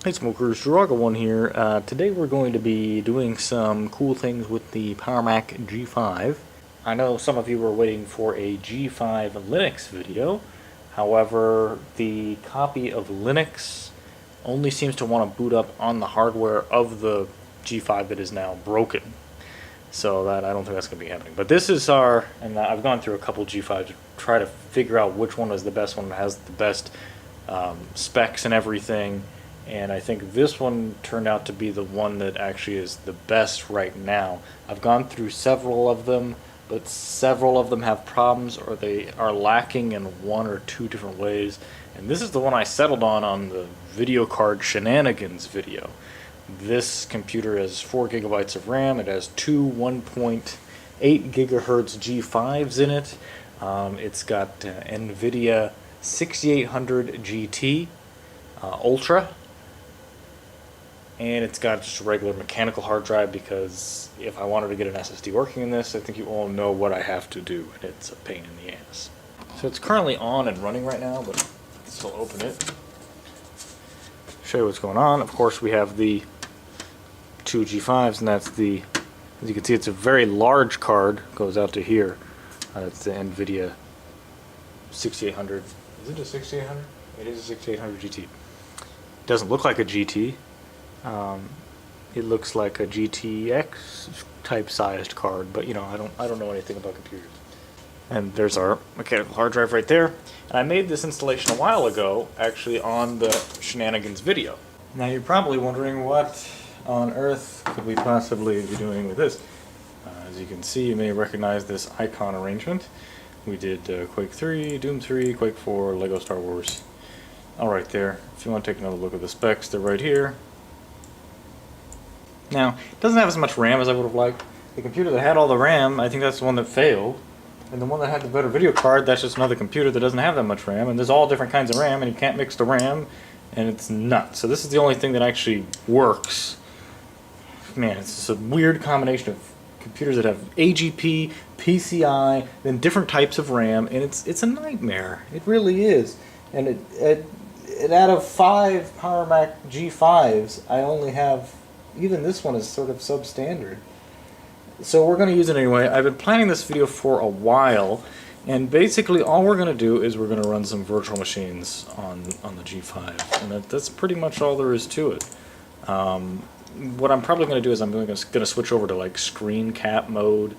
Hey smokers, Draga1 here. Today we're going to be doing some cool things with the Power Mac G5. I know some of you were waiting for a G5 Linux video. However, the copy of Linux only seems to want to boot up on the hardware of the G5 that is now broken. So that I don't think that's going to be happening. But this is our, and I've gone through a couple G5s to try to figure out which one was the best one that has the best specs and everything. And I think this one turned out to be the one that actually is the best right now. I've gone through several of them, but several of them have problems or they are lacking in one or two different ways. And this is the one I settled on the video card shenanigans video. This computer has 4 gigabytes of RAM. It has two 1.8 gigahertz G5s in it. It's got NVIDIA 6800 GT Ultra. And it's got just a regular mechanical hard drive because if I wanted to get an SSD working in this, I think you all know what I have to do, and it's a pain in the ass. So it's currently on and running right now, but I'll still open it. Show you what's going on. Of course, we have the two G5s, and that's the, as you can see, it's a very large card, goes out to here. It's the NVIDIA 6800. Is it a 6800? It is a 6800 GT. It doesn't look like a GT. It looks like a GTX type sized card, but you know, I don't know anything about computers. And there's our mechanical hard drive right there. And I made this installation a while ago, actually on the shenanigans video. Now you're probably wondering what on earth could we possibly be doing with this. As you can see, you may recognize this icon arrangement. We did Quake 3, Doom 3, Quake 4, Lego Star Wars. All right there. If you want to take another look at the specs, they're right here. Now, it doesn't have as much RAM as I would have liked. The computer that had all the RAM, I think that's the one that failed. And the one that had the better video card, that's just another computer that doesn't have that much RAM. And there's all different kinds of RAM, and you can't mix the RAM, and it's nuts. So this is the only thing that actually works. Man, it's just a weird combination of computers that have AGP, PCI, then different types of RAM, and it's a nightmare. It really is. And it out of 5 Power Mac G5s, I only have, even this one is sort of substandard. So we're going to use it anyway. I've been planning this video for a while, and basically all we're going to do is we're going to run some virtual machines on the G5, and that's pretty much all there is to it. What I'm probably going to do is I'm going to switch over to like screen cap mode,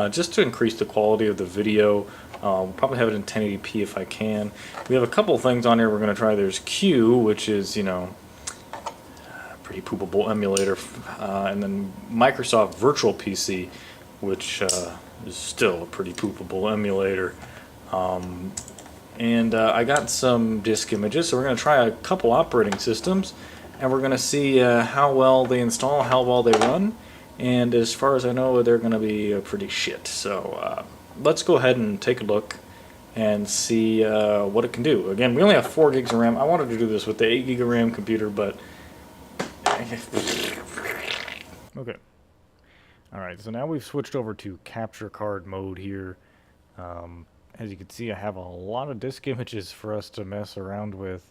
just to increase the quality of the video. We'll probably have it in 1080p if I can. We have a couple things on here we're going to try. There's Q, which is, you know, pretty poopable emulator, and then Microsoft Virtual PC, which is still a pretty poopable emulator. And I got some disk images, so we're going to try a couple operating systems, and we're going to see how well they install, how well they run, and as far as I know, they're going to be pretty shit. So let's go ahead and take a look and see what it can do. Again, we only have 4 gigs of RAM. I wanted to do this with the 8 gig of RAM computer, but okay. Alright, so now we've switched over to capture card mode here. As you can see, I have a lot of disk images for us to mess around with.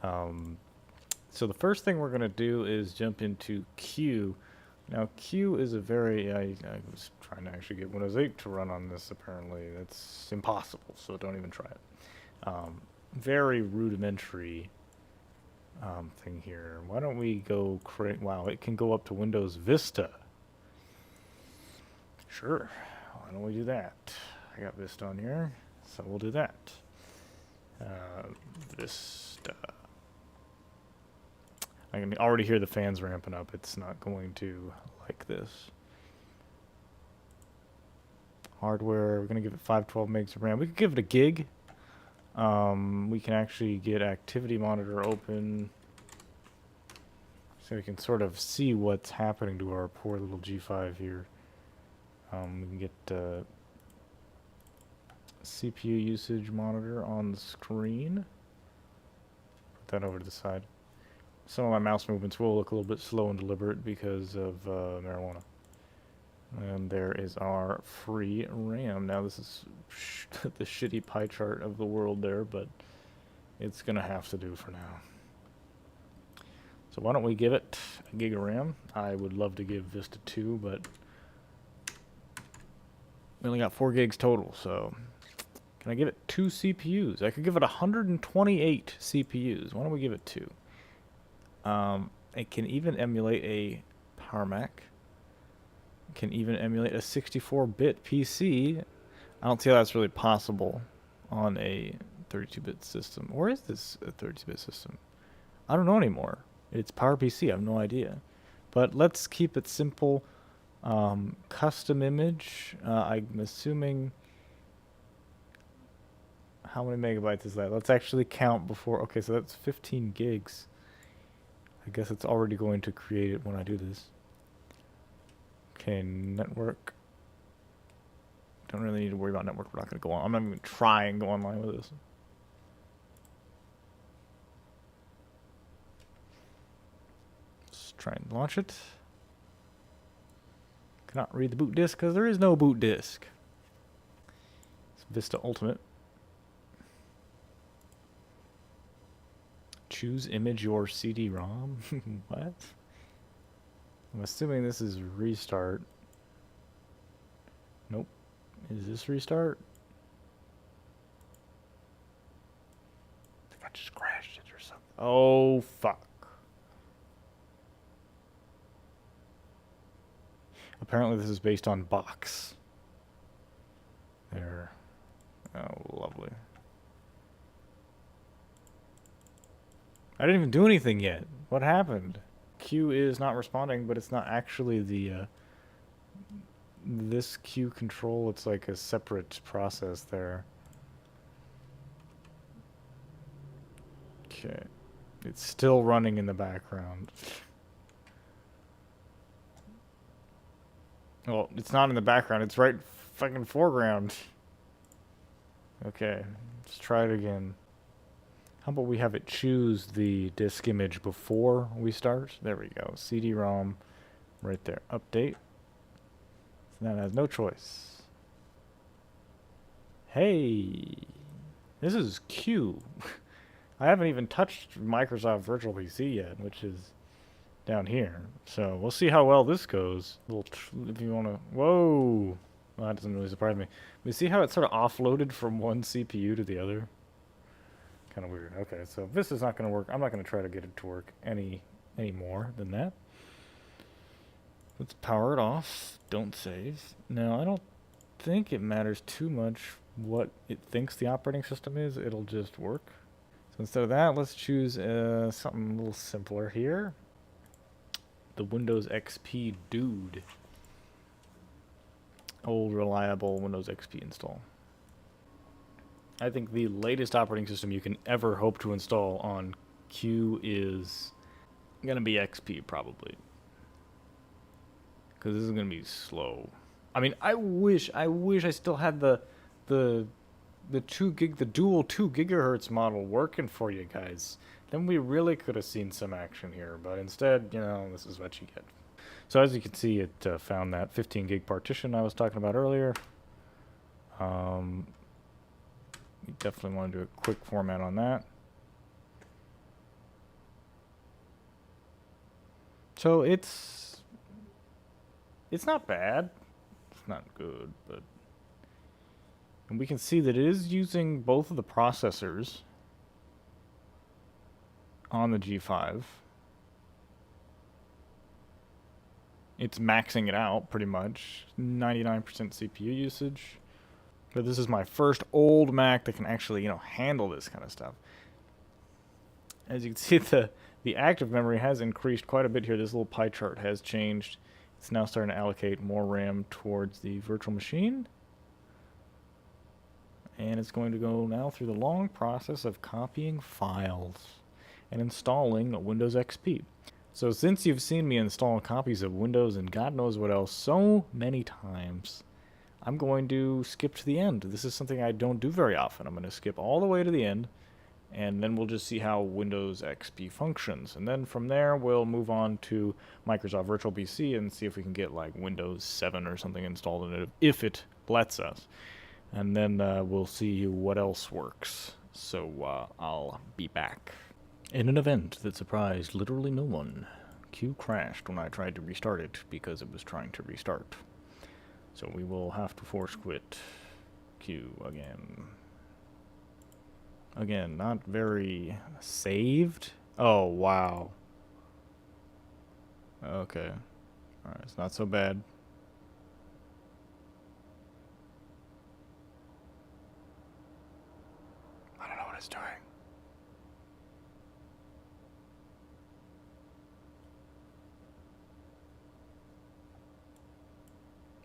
So the first thing we're going to do is jump into Q. Now Q is a very, I was trying to actually get Windows 8 to run on this apparently. That's impossible, so don't even try it. Very rudimentary thing here. Why don't we go create, wow, it can go up to Windows Vista. Sure, why don't we do that? I got Vista on here, so we'll do that. Vista. I can already hear the fans ramping up. It's not going to like this. Hardware, we're going to give it 512 megs of RAM. We could give it a gig. We can actually get activity monitor open so we can sort of see what's happening to our poor little G5 here. We can get CPU usage monitor on the screen. Put that over to the side. Some of my mouse movements will look a little bit slow and deliberate because of marijuana. And there is our free RAM. Now this is the shitty pie chart of the world there, but it's going to have to do for now. So why don't we give it a gig of RAM? I would love to give Vista 2, but we only got 4 gigs total, so can I give it 2 CPUs? I could give it 128 CPUs. Why don't we give it 2? It can even emulate a Power Mac. It can even emulate a 64-bit PC. I don't see how that's really possible on a 32-bit system. Or is this a 32-bit system? I don't know anymore. It's PowerPC. I have no idea. But let's keep it simple. Custom image. I'm assuming... How many megabytes is that? Let's actually count before... Okay, so that's 15 gigs. I guess it's already going to create it when I do this. Okay, network. Don't really need to worry about network. We're not going to go on. I'm not even try and go online with this. Let's try and launch it. Cannot read the boot disk because there is no boot disk. It's Vista Ultimate. Choose image your CD-ROM. What? I'm assuming this is restart. Nope. Is this restart? I think I just crashed it or something. Oh, fuck. Apparently this is based on box. There. Oh, lovely. I didn't even do anything yet. What happened? Q is not responding, but it's not actually the this Q control. It's like a separate process there. Okay. It's still running in the background. Well, it's not in the background. It's right fucking foreground. Okay. Let's try it again. How about we have it choose the disk image before we start? There we go. CD-ROM right there. Update. So now it has no choice. Hey! This is Q. I haven't even touched Microsoft Virtual PC yet, which is down here. So we'll see how well this goes. If you want to... Whoa! Well, that doesn't really surprise me. We see how it sort of offloaded from one CPU to the other? Kind of weird. Okay, so if this is not going to work, I'm not going to try to get it to work any more than that. Let's power it off. Don't save. Now, I don't think it matters too much what it thinks the operating system is. It'll just work. So instead of that, let's choose something a little simpler here. The Windows XP dude. Old, reliable Windows XP install. I think the latest operating system you can ever hope to install on Q is going to be XP, probably. Because this is going to be slow. I mean, I wish I still had the dual 2 gigahertz model working for you guys. Then we really could have seen some action here. But instead, you know, this is what you get. So as you can see, it found that 15 gig partition I was talking about earlier. You definitely want to do a quick format on that. So it's not bad. It's not good, but... And we can see that it is using both of the processors on the G5. It's maxing it out, pretty much. 99% CPU usage. But this is my first old Mac that can actually, you know, handle this kind of stuff. As you can see, the active memory has increased quite a bit here. This little pie chart has changed. It's now starting to allocate more RAM towards the virtual machine. And it's going to go now through the long process of copying files and installing Windows XP. So since you've seen me install copies of Windows and God knows what else so many times, I'm going to skip to the end. This is something I don't do very often. I'm going to skip all the way to the end, and then we'll just see how Windows XP functions. And then from there, we'll move on to Microsoft Virtual PC and see if we can get like Windows 7 or something installed in it, if it lets us. And then we'll see what else works. So I'll be back. In an event that surprised literally no one, Q crashed when I tried to restart it because it was trying to restart. So we will have to force quit Q again. Again, not very saved. Oh, wow. Okay. Alright, it's not so bad. I don't know what it's doing.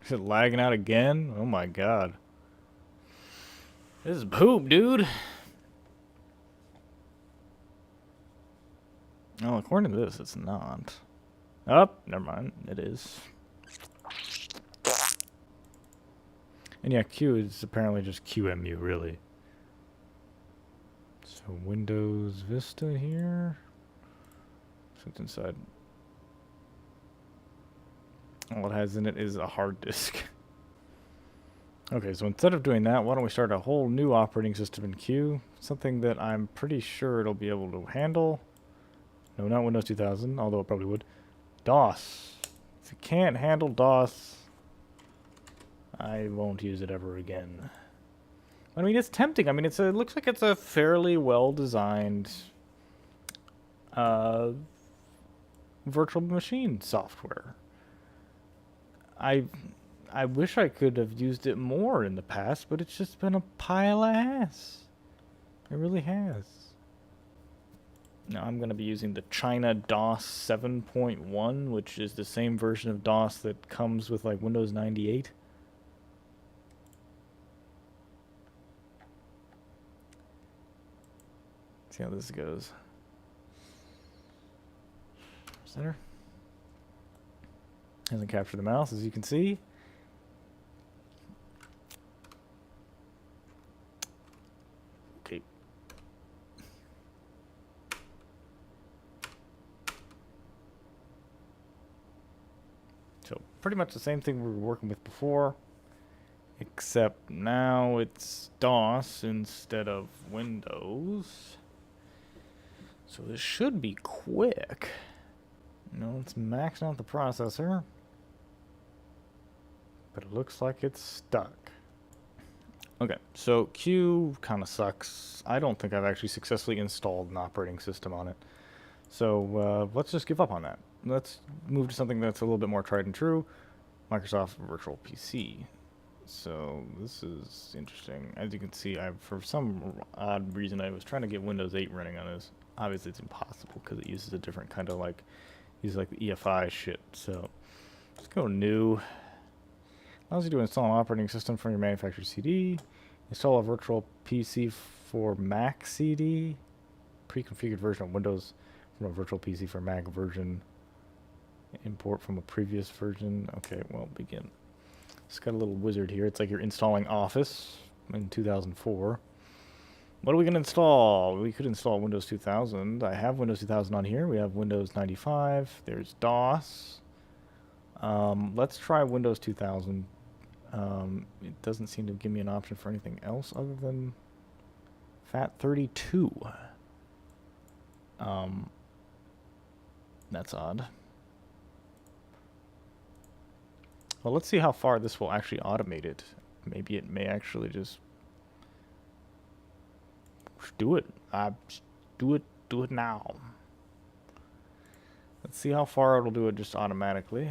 Is it lagging out again? Oh my god. This is poop, dude. Oh, according to this, it's not. Oh, never mind. It is. And yeah, Q is apparently just QMU, really. So Windows Vista here. So it's inside. All it has in it is a hard disk. Okay, so instead of doing that, why don't we start a whole new operating system in Q? Something that I'm pretty sure it'll be able to handle. No, not Windows 2000, although it probably would. DOS. If it can't handle DOS, I won't use it ever again. I mean, it's tempting. I mean, it looks like it's a fairly well-designed virtual machine software. I wish I could have used it more in the past, but it's just been a pile of ass. It really has. Now I'm going to be using the China DOS 7.1, which is the same version of DOS that comes with like Windows 98. See how this goes. Center. Hasn't captured the mouse, as you can see. Okay. So pretty much the same thing we were working with before, except now it's DOS instead of Windows. So this should be quick. No, it's maxing out the processor. But it looks like it's stuck. Okay, so Q kind of sucks. I don't think I've actually successfully installed an operating system on it. So let's just give up on that. Let's move to something that's a little bit more tried and true. Microsoft Virtual PC. So this is interesting. As you can see, for some odd reason I was trying to get Windows 8 running on this. Obviously it's impossible because it uses a different kind of uses like the EFI shit. So let's go new. Allows you to install an operating system from your manufacturer CD. Install a virtual PC for Mac CD. Pre-configured version of Windows from a virtual PC for Mac version. Import from a previous version. Okay, well, begin. It's got a little wizard here. It's like you're installing Office in 2004. What are we going to install? We could install Windows 2000. I have Windows 2000 on here. We have Windows 95. There's DOS. Let's try Windows 2000. It doesn't seem to give me an option for anything else other than FAT32. That's odd. Well, let's see how far this will actually automate it. Maybe it may actually just do it. Do it now. Let's see how far it'll do it just automatically.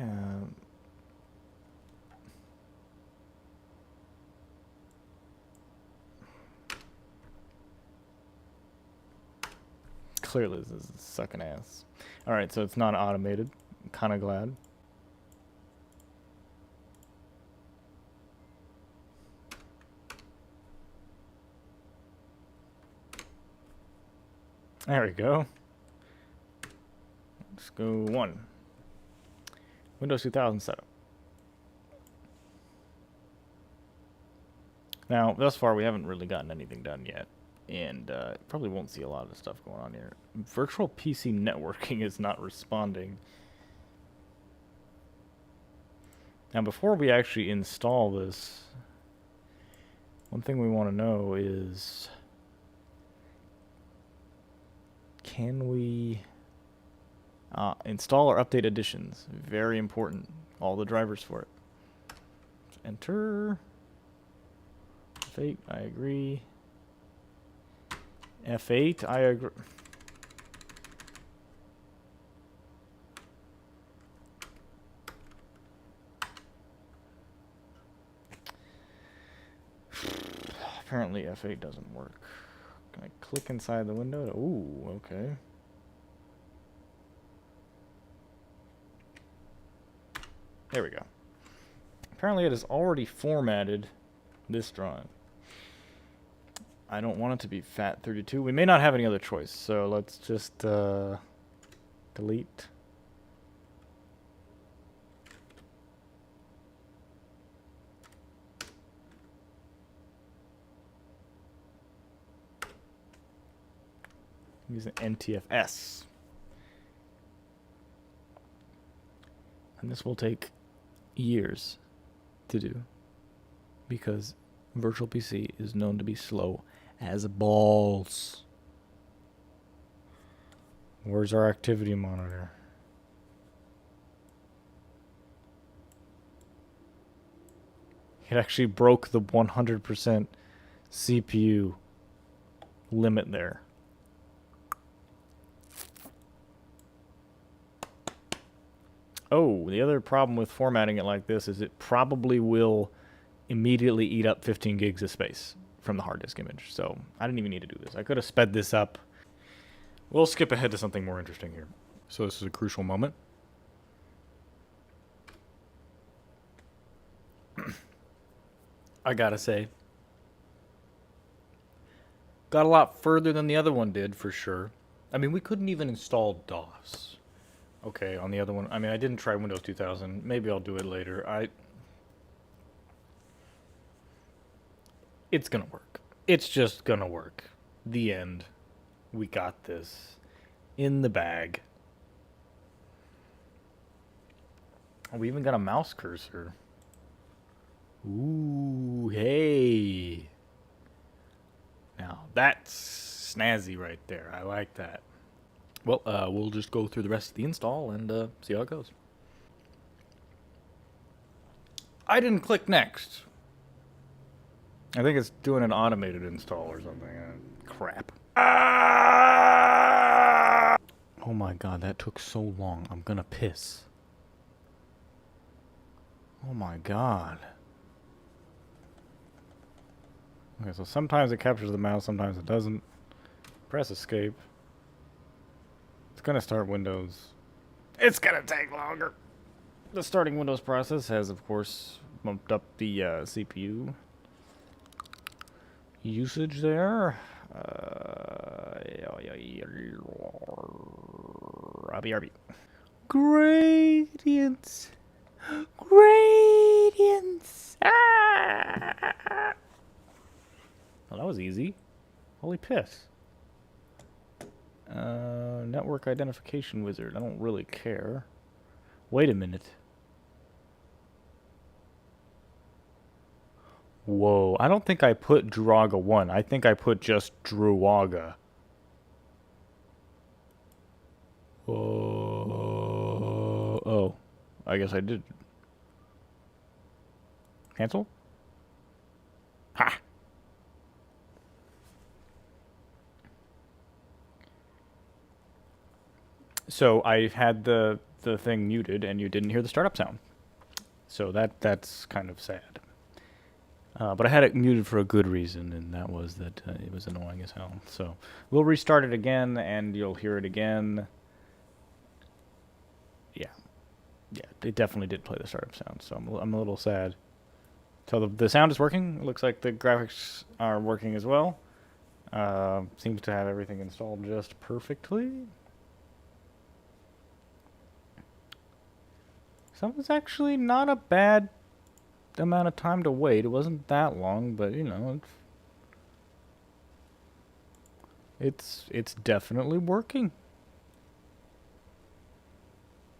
Clearly this is sucking ass. Alright, so it's not automated. I'm kind of glad. There we go. Let's go 1. Windows 2000 setup. Now, thus far, we haven't really gotten anything done yet. And probably won't see a lot of stuff going on here. Virtual PC networking is not responding. Now, before we actually install this, one thing we want to know is, Can we install or update additions? Very important. All the drivers for it. Enter. F8, I agree. F8, I agree. Apparently F8 doesn't work. Can I click inside the window? Ooh, okay. There we go. Apparently it has already formatted this drawing. I don't want it to be FAT32. We may not have any other choice, so let's just delete. Use an NTFS. And this will take years to do because Virtual PC is known to be slow as balls. Where's our activity monitor? It actually broke the 100% CPU limit there. Oh, the other problem with formatting it like this is it probably will immediately eat up 15 gigs of space from the hard disk image. So I didn't even need to do this. I could have sped this up. We'll skip ahead to something more interesting here. So this is a crucial moment. I gotta say, got a lot further than the other one did for sure. I mean, we couldn't even install DOS. Okay, on the other one, I mean, I didn't try Windows 2000. Maybe I'll do it later. It's gonna work. It's just gonna work. The end. We got this. In the bag. We even got a mouse cursor. Ooh, hey. Now, that's snazzy right there. I like that. Well, we'll just go through the rest of the install and see how it goes. I didn't click next. I think it's doing an automated install or something. Crap. Oh my god, that took so long. I'm gonna piss. Oh my god. Okay, so sometimes it captures the mouse, sometimes it doesn't. Press escape. It's gonna start Windows. It's gonna take longer. The starting Windows process has, of course, bumped up the CPU usage there. RB. Gradients. Gradients. Ah! Well, that was easy. Holy piss. Network identification wizard. I don't really care. Wait a minute. Whoa, I don't think I put Druaga 1. I think I put just Druaga. Oh, I guess I did. Cancel? Ha! So I had the thing muted and you didn't hear the startup sound. So that's kind of sad. But I had it muted for a good reason, and that was that it was annoying as hell. So we'll restart it again, and you'll hear it again. Yeah, it definitely did play the startup sound, so I'm a little sad. So the sound is working. It looks like the graphics are working as well. Seems to have everything installed just perfectly. So it was actually not a bad amount of time to wait. It wasn't that long, but you know, it's definitely working.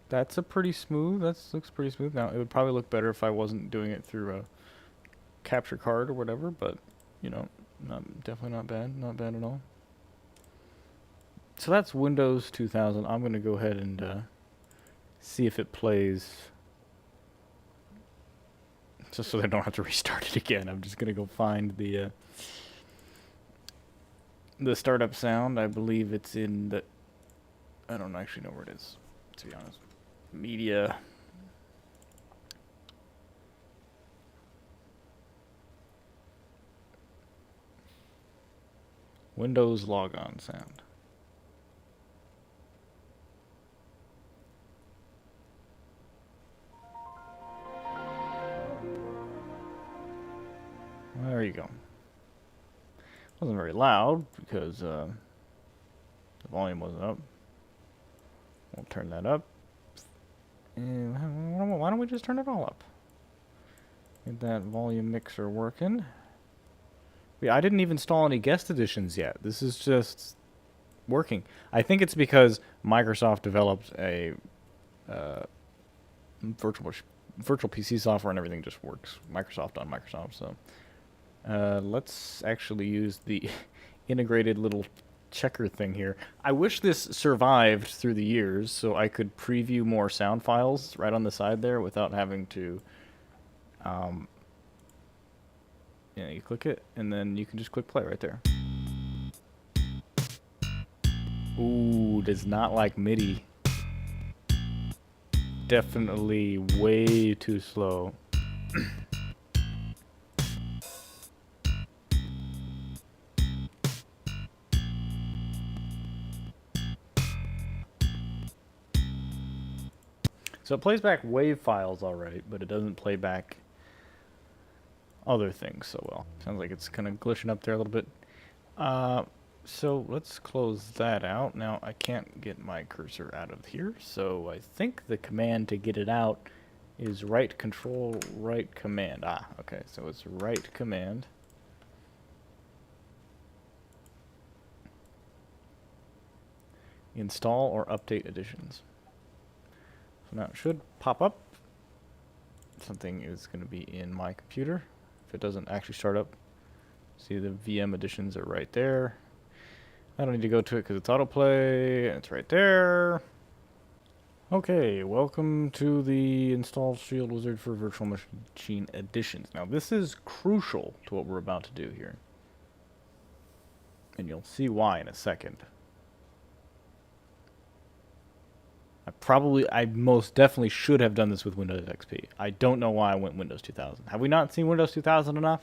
That's a pretty smooth. That looks pretty smooth. Now it would probably look better if I wasn't doing it through a capture card or whatever, but you know, definitely not bad. Not bad at all. So that's Windows 2000. I'm going to go ahead and see if it plays. Just so they don't have to restart it again. I'm just going to go find the startup sound. I believe it's in the... I don't actually know where it is, to be honest. Media. Windows logon sound. There you go. Wasn't very loud because the volume wasn't up. We'll turn that up. And why don't we just turn it all up? Get that volume mixer working. Yeah, I didn't even install any guest editions yet. This is just working. I think it's because Microsoft developed a virtual PC software and everything just works. Microsoft on Microsoft. So let's actually use the integrated little checker thing here. I wish this survived through the years so I could preview more sound files right on the side there without having to yeah, you click it and then you can just click play right there. Ooh, does not like MIDI. Definitely way too slow. So it plays back WAV files all right, but it doesn't play back other things so well. Sounds like it's kind of glitching up there a little bit. So let's close that out. Now I can't get my cursor out of here, so I think the command to get it out is right control, right command. Ah, okay, so it's right command. Install or update additions. So now it should pop up. Something is going to be in my computer. If it doesn't actually start up, see the VM additions are right there. I don't need to go to it because it's autoplay, and it's right there. Okay, welcome to the Install Shield Wizard for Virtual Machine Editions. Now this is crucial to what we're about to do here. And you'll see why in a second. I most definitely should have done this with Windows XP. I don't know why I went Windows 2000. Have we not seen Windows 2000 enough?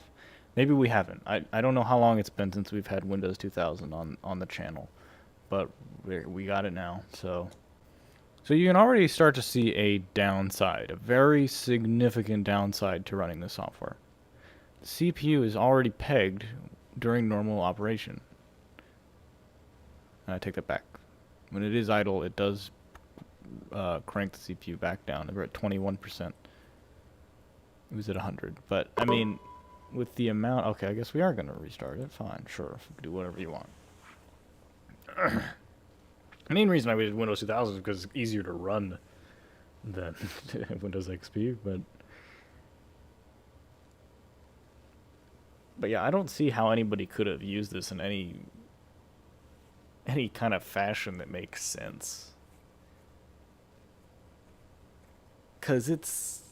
Maybe we haven't. I don't know how long it's been since we've had Windows 2000 on the channel. But we got it now. So you can already start to see a downside, a very significant downside to running the software. The CPU is already pegged during normal operation. And I take that back. When it is idle, it does crank the CPU back down. We're at 21%. It was at 100. But, I mean, with the amount... Okay, I guess we are going to restart it. Fine, sure. Do whatever you want. The main reason I did Windows 2000 is because it's easier to run than Windows XP, but yeah, I don't see how anybody could have used this in any kind of fashion that makes sense. Because it's...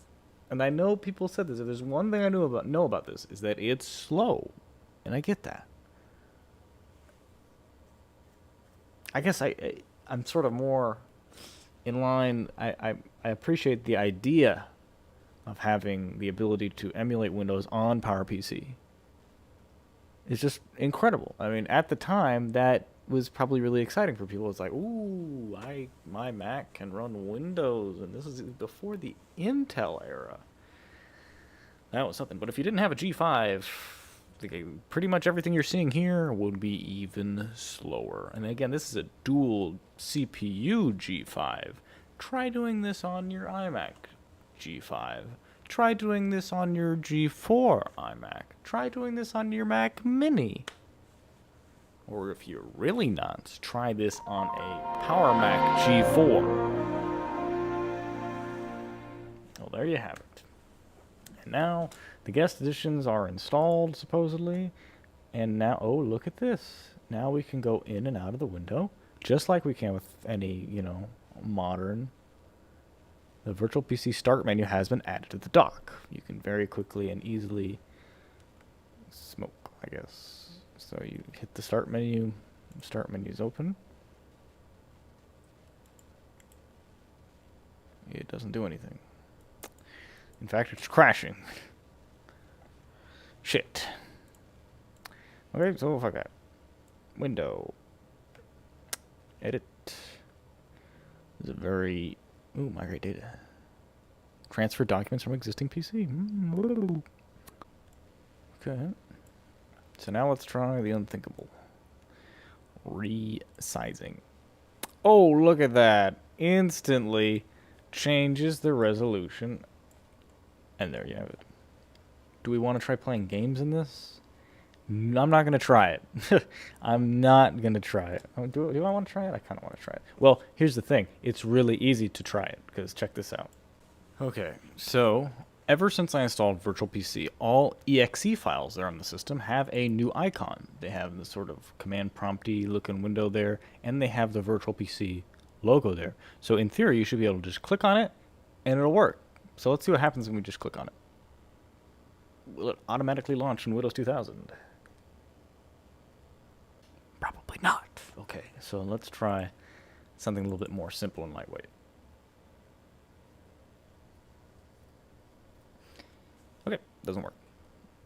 And I know people said this. If there's one thing I know about this, is that it's slow. And I get that. I guess I'm sort of more in line. I appreciate the idea of having the ability to emulate Windows on PowerPC. It's just incredible. I mean, at the time, that was probably really exciting for people. It's like, ooh, my Mac can run Windows, and this is before the Intel era. That was something. But if you didn't have a G5, pretty much everything you're seeing here would be even slower. And again, this is a dual CPU G5. Try doing this on your iMac G5. Try doing this on your G4 iMac. Try doing this on your Mac Mini. Or if you're really nuts, try this on a Power Mac G4. Well, there you have it. And now the guest editions are installed, supposedly. And now, oh, look at this. Now we can go in and out of the window. just like we can with any, modern. The virtual PC start menu has been added to the dock. You can very quickly and easily smoke, I guess. So you hit the start menu is open. It doesn't do anything. In fact, it's crashing. Shit. Okay, so fuck that. Window. Edit. This is a very... Ooh, migrate data. Transfer documents from existing PC. Okay. So now let's try the unthinkable. Resizing. Oh, look at that. Instantly changes the resolution. And there you have it. Do we want to try playing games in this? I'm not going to try it. I'm not going to try it. Do I want to try it? I kind of want to try it. Well, here's the thing. It's really easy to try it, because check this out. Okay, so ever since I installed Virtual PC, all exe files that are on the system have a new icon. They have the sort of command prompty looking window there, and they have the Virtual PC logo there. So in theory, you should be able to just click on it, and it'll work. So let's see what happens when we just click on it. Will it automatically launch in Windows 2000? Probably not. Okay, so let's try something a little bit more simple and lightweight. Okay, doesn't work.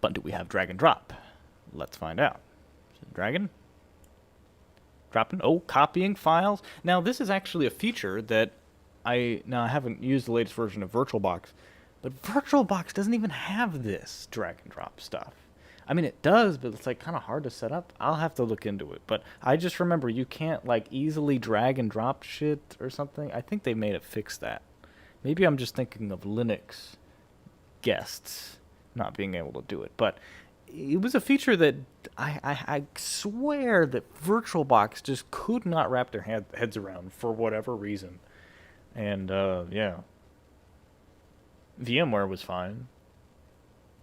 But do we have drag and drop? Let's find out. Dragging. Dropping. Oh, copying files. Now, this is actually a feature that I haven't used the latest version of VirtualBox, but VirtualBox doesn't even have this drag and drop stuff. I mean, it does, but it's like kind of hard to set up. I'll have to look into it. But I just remember you can't like easily drag and drop shit or something. I think they made it fix that. Maybe I'm just thinking of Linux guests not being able to do it. But it was a feature that I swear that VirtualBox just could not wrap their heads around for whatever reason. And yeah, VMware was fine.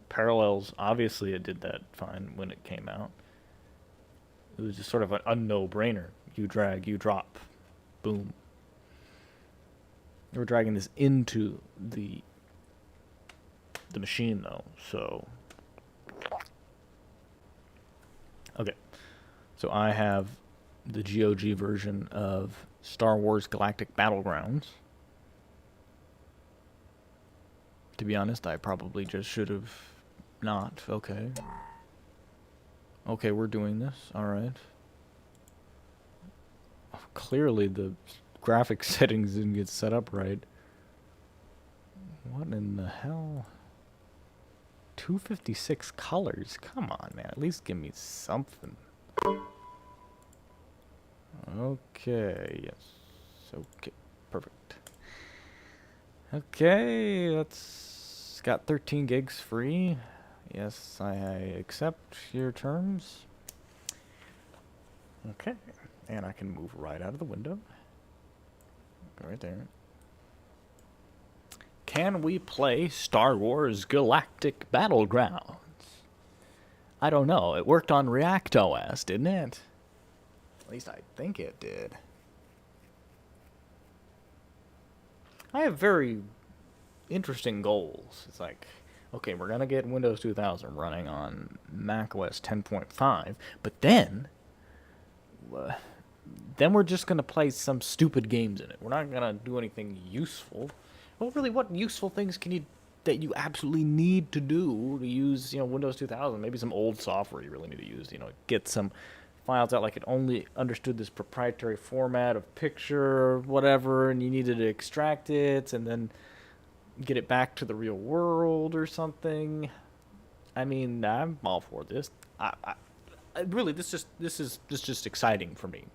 Parallels, obviously it did that fine when it came out. It was just sort of a no-brainer. You drag, you drop, boom. They were dragging this into the machine though, so okay. So I have the GOG version of Star Wars Galactic Battlegrounds. To be honest, I probably just should have not. Okay. Okay, we're doing this. Alright. Clearly the graphic settings didn't get set up right. What in the hell? 256 colors? Come on, man. At least give me something. Okay, yes. Okay, perfect. Okay, that's got 13 gigs free. Yes, I accept your terms. Okay, and I can move right out of the window. Go right there. Can we play Star Wars Galactic Battlegrounds? I don't know. It worked on React OS, didn't it? At least I think it did. I have very interesting goals. It's like, okay, we're going to get Windows 2000 running on macOS 10.5, but then we're just going to play some stupid games in it. We're not going to do anything useful. Well, really, what useful things that you absolutely need to do to use, Windows 2000? Maybe some old software you really need to use, get some files out, like it only understood this proprietary format of picture, whatever, and you needed to extract it and then get it back to the real world or something. I mean, I'm all for this. I really, this is just exciting for me.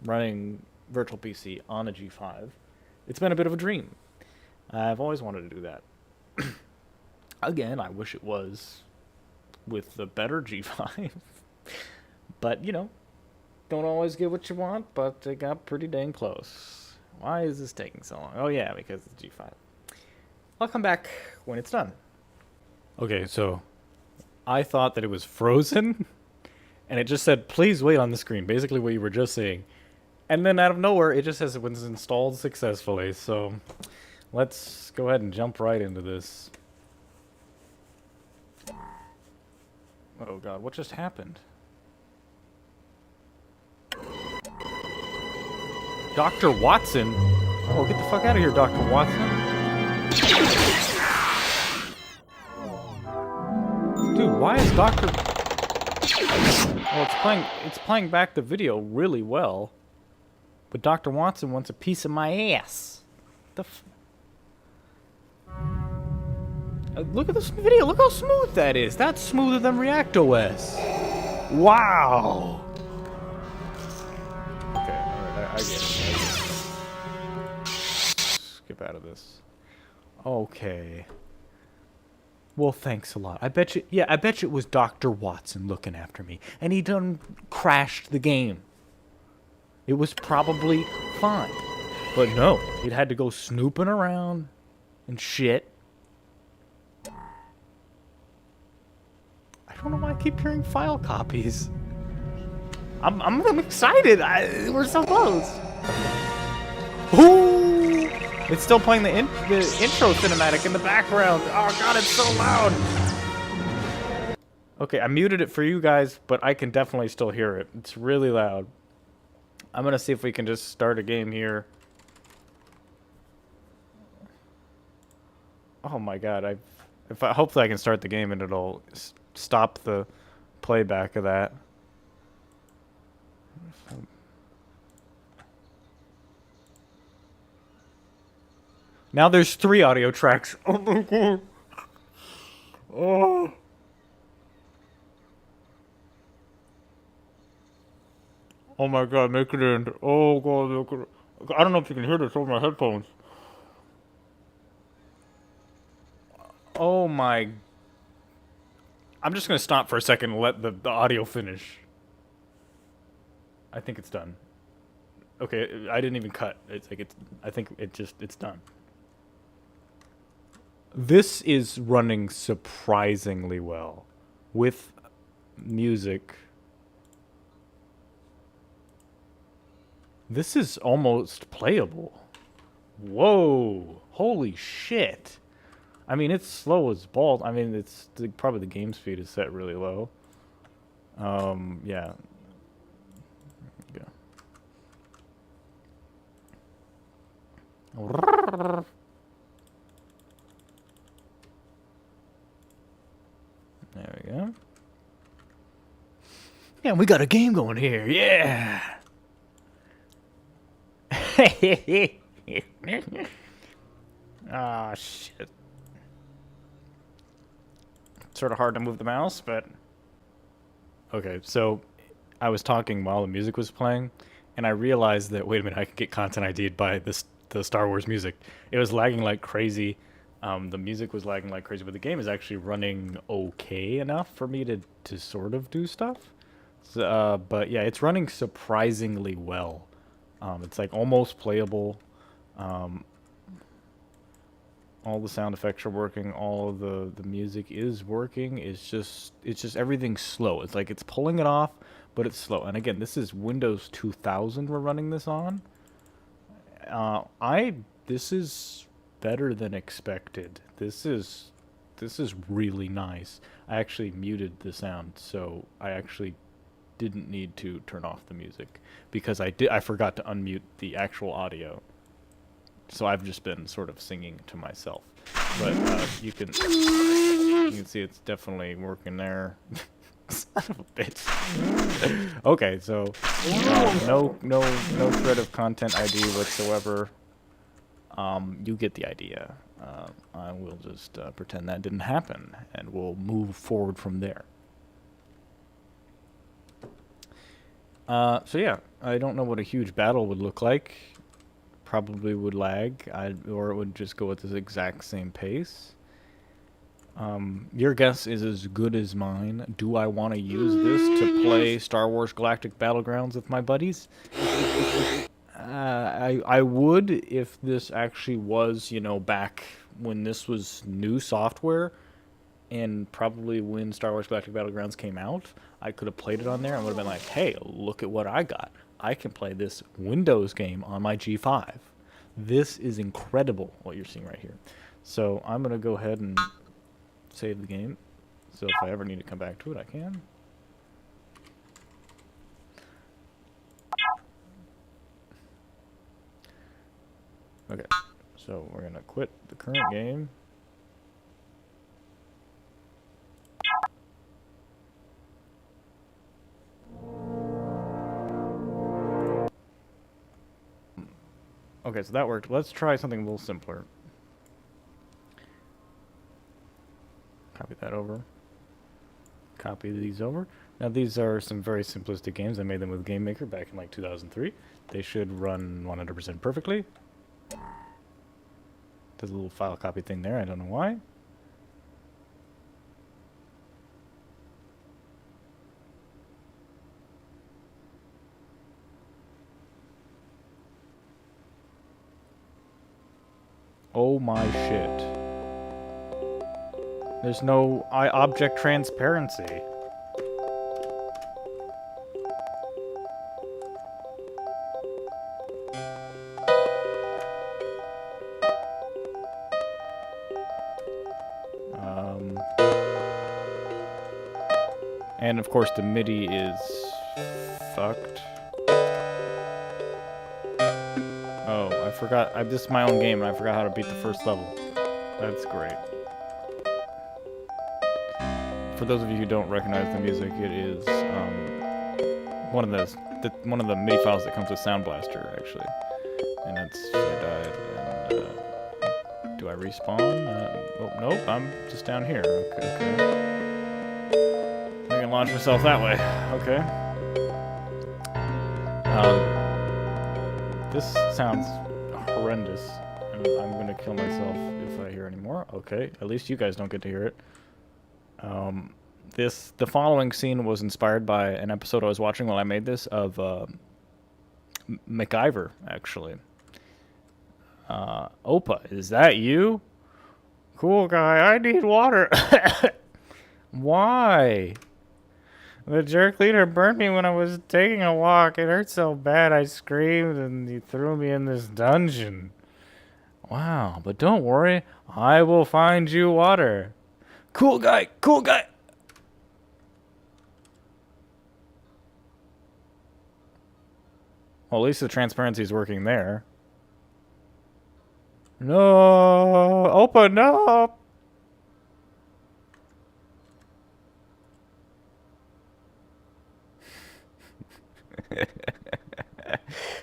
Running Virtual PC on a G5, it's been a bit of a dream. I've always wanted to do that. Again, I wish it was with the better G5. But, don't always get what you want, but it got pretty dang close. Why is this taking so long? Oh, yeah, because it's G5. I'll come back when it's done. Okay, so I thought that it was frozen, and it just said, please wait on the screen. Basically what you were just saying. And then out of nowhere, it just says it was installed successfully. So let's go ahead and jump right into this. Oh god, what just happened? Dr. Watson? Oh, get the fuck out of here, Dr. Watson. Dude, why is Dr. Oh, it's playing back the video really well. But Dr. Watson wants a piece of my ass. Look at this video. Look how smooth that is. That's smoother than ReactOS. Wow. Okay, alright, I get it. Skip out of this. Okay. Well, thanks a lot. I bet you it was Dr. Watson looking after me. And he done crashed the game. It was probably fine. But no, it had to go snooping around and shit. I don't know why I keep hearing file copies. I'm excited. We're so close. Ooh! It's still playing the intro cinematic in the background. Oh god, it's so loud. Okay, I muted it for you guys, but I can definitely still hear it. It's really loud. I'm gonna see if we can just start a game here. Oh my god, hopefully I can start the game and it'll stop the playback of that. Now there's 3 audio tracks. Oh my god. Oh. Oh my god, make it end. Oh god, make it. I don't know if you can hear this over my headphones. Oh my. I'm just gonna stop for a second and let the audio finish. I think it's done. Okay, I didn't even cut. I think it's done. This is running surprisingly well with music. This is almost playable. Whoa, holy shit. I mean, it's slow as balls. I mean, probably the game speed is set really low. Yeah. There we go. There we go. Yeah, we got a game going here. Yeah. Ah, shit. Sort of hard to move the mouse, but... Okay, so I was talking while the music was playing, and I realized that, wait a minute, I could get content ID'd by the Star Wars music. It was lagging like crazy. The music was lagging like crazy, but the game is actually running okay enough for me to sort of do stuff. So, but yeah, it's running surprisingly well. It's like almost playable. All the sound effects are working. All of the music is working. It's just everything's slow. It's like it's pulling it off, but it's slow. And again, this is Windows 2000 we're running this on. This is better than expected. This is really nice. I actually muted the sound, so I actually didn't need to turn off the music because I forgot to unmute the actual audio. So I've just been sort of singing to myself. But you can see it's definitely working there. Son of a bitch. Okay, so no thread of content ID whatsoever. You get the idea. I will just pretend that didn't happen, and we'll move forward from there. So yeah, I don't know what a huge battle would look like. Probably would lag, or it would just go at the exact same pace. Your guess is as good as mine. Do I want to use this to play Star Wars Galactic Battlegrounds with my buddies? I would if this actually was, back when this was new software, and probably when Star Wars Galactic Battlegrounds came out, I could have played it on there and would have been like, hey, look at what I got. I can play this Windows game on my G5. This is incredible, what you're seeing right here. So I'm going to go ahead and save the game. So if I ever need to come back to it, I can. Okay, so we're going to quit the current game. Okay, so that worked. Let's try something a little simpler. Copy that over. Copy these over. Now these are some very simplistic games. I made them with Game Maker back in like 2003. They should run 100% perfectly. There's a little file copy thing there. I don't know why. Oh my shit. There's no object transparency. And of course the MIDI is fucked. Oh, I forgot. This is my own game and I forgot how to beat the first level. That's great. For those of you who don't recognize the music, it is one of the MIDI files that comes with Sound Blaster, actually. And that's I died. And do I respawn? Oh nope, I'm just down here. Okay. I can launch myself that way. Okay. This sounds horrendous, and I'm gonna kill myself if I hear any more. Okay, at least you guys don't get to hear it. The following scene was inspired by an episode I was watching while I made this of MacGyver, actually. Opa, is that you? Cool guy, I need water. Why? The jerk leader burned me when I was taking a walk. It hurt so bad I screamed and he threw me in this dungeon. Wow, but don't worry, I will find you water. Cool guy, cool guy. Well, at least the transparency is working there. No, Opa, no.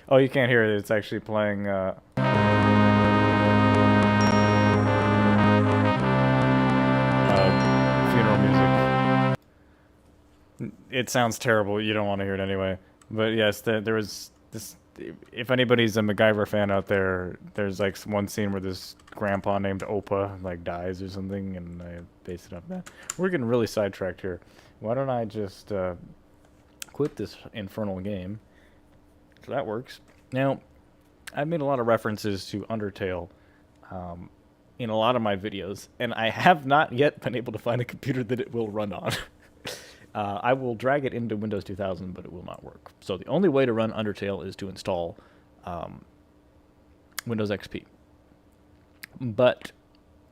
Oh, you can't hear it. It's actually playing funeral music. It sounds terrible. You don't want to hear it anyway. But yes, there was this. If anybody's a MacGyver fan out there, there's like one scene where this grandpa named Opa like dies or something, and I based it off that. We're getting really sidetracked here. Why don't I just quit this infernal game? So that works. Now, I've made a lot of references to Undertale in a lot of my videos, and I have not yet been able to find a computer that it will run on. I will drag it into Windows 2000, but it will not work. So the only way to run Undertale is to install Windows XP. But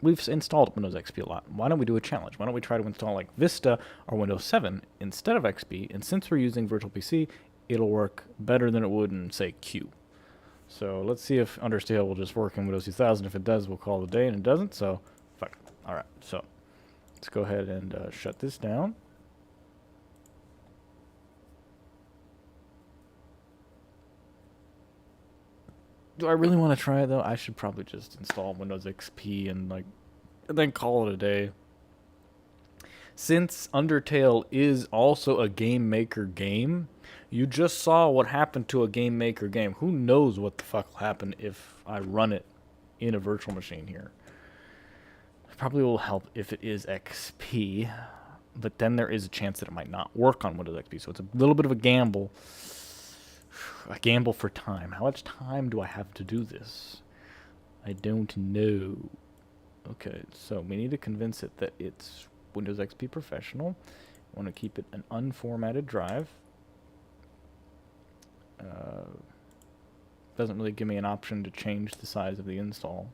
we've installed Windows XP a lot. Why don't we do a challenge? Why don't we try to install like Vista or Windows 7 instead of XP? And since we're using Virtual PC, it'll work better than it would in, say, Q. So let's see if Undertale will just work in Windows 2000. If it does, we'll call it a day, and it doesn't, so fuck. All right, so let's go ahead and shut this down. Do I really want to try it, though? I should probably just install Windows XP and then call it a day. Since Undertale is also a Game Maker game, you just saw what happened to a Game Maker game. Who knows what the fuck will happen if I run it in a virtual machine here. It probably will help if it is XP, but then there is a chance that it might not work on Windows XP, so it's a little bit of a gamble. A gamble for time. How much time do I have to do this? I don't know. Okay, so we need to convince it that it's Windows XP Professional. I want to keep it an unformatted drive. Doesn't really give me an option to change the size of the install.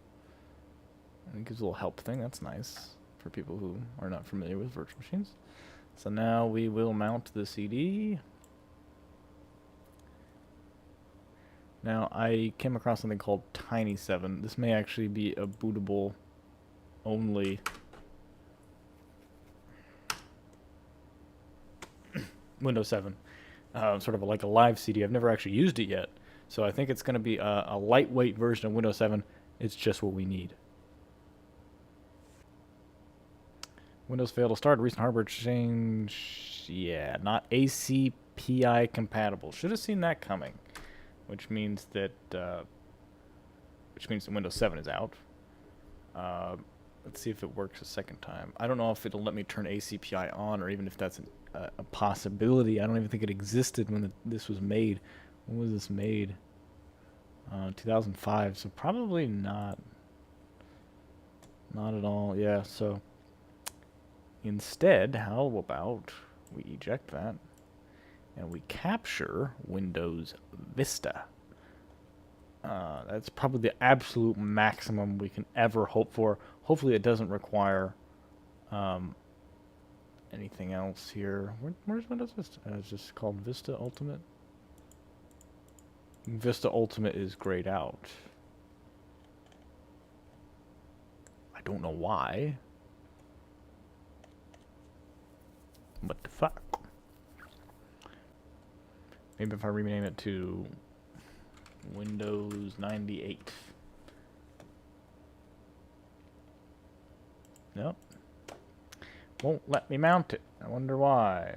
It gives a little help thing. That's nice for people who are not familiar with virtual machines. So now we will mount the CD. Now I came across something called Tiny 7. This may actually be a bootable only Windows 7. Sort of like a live CD. I've never actually used it yet. So I think it's going to be a lightweight version of Windows 7. It's just what we need. Windows failed to start. Recent hardware change. Yeah, not ACPI compatible. Should have seen that coming. Which means that Windows 7 is out. Let's see if it works a second time. I don't know if it'll let me turn ACPI on, or even if that's a possibility. I don't even think it existed when this was made. When was this made? 2005, so probably not. Not at all. Yeah, so instead, how about we eject that and we capture Windows Vista. That's probably the absolute maximum we can ever hope for. Hopefully it doesn't require anything else here. Where's Windows Vista? It's just called Vista Ultimate. Vista Ultimate is grayed out. I don't know why. What the fuck? Maybe if I rename it to Windows 98. Nope. Won't let me mount it. I wonder why.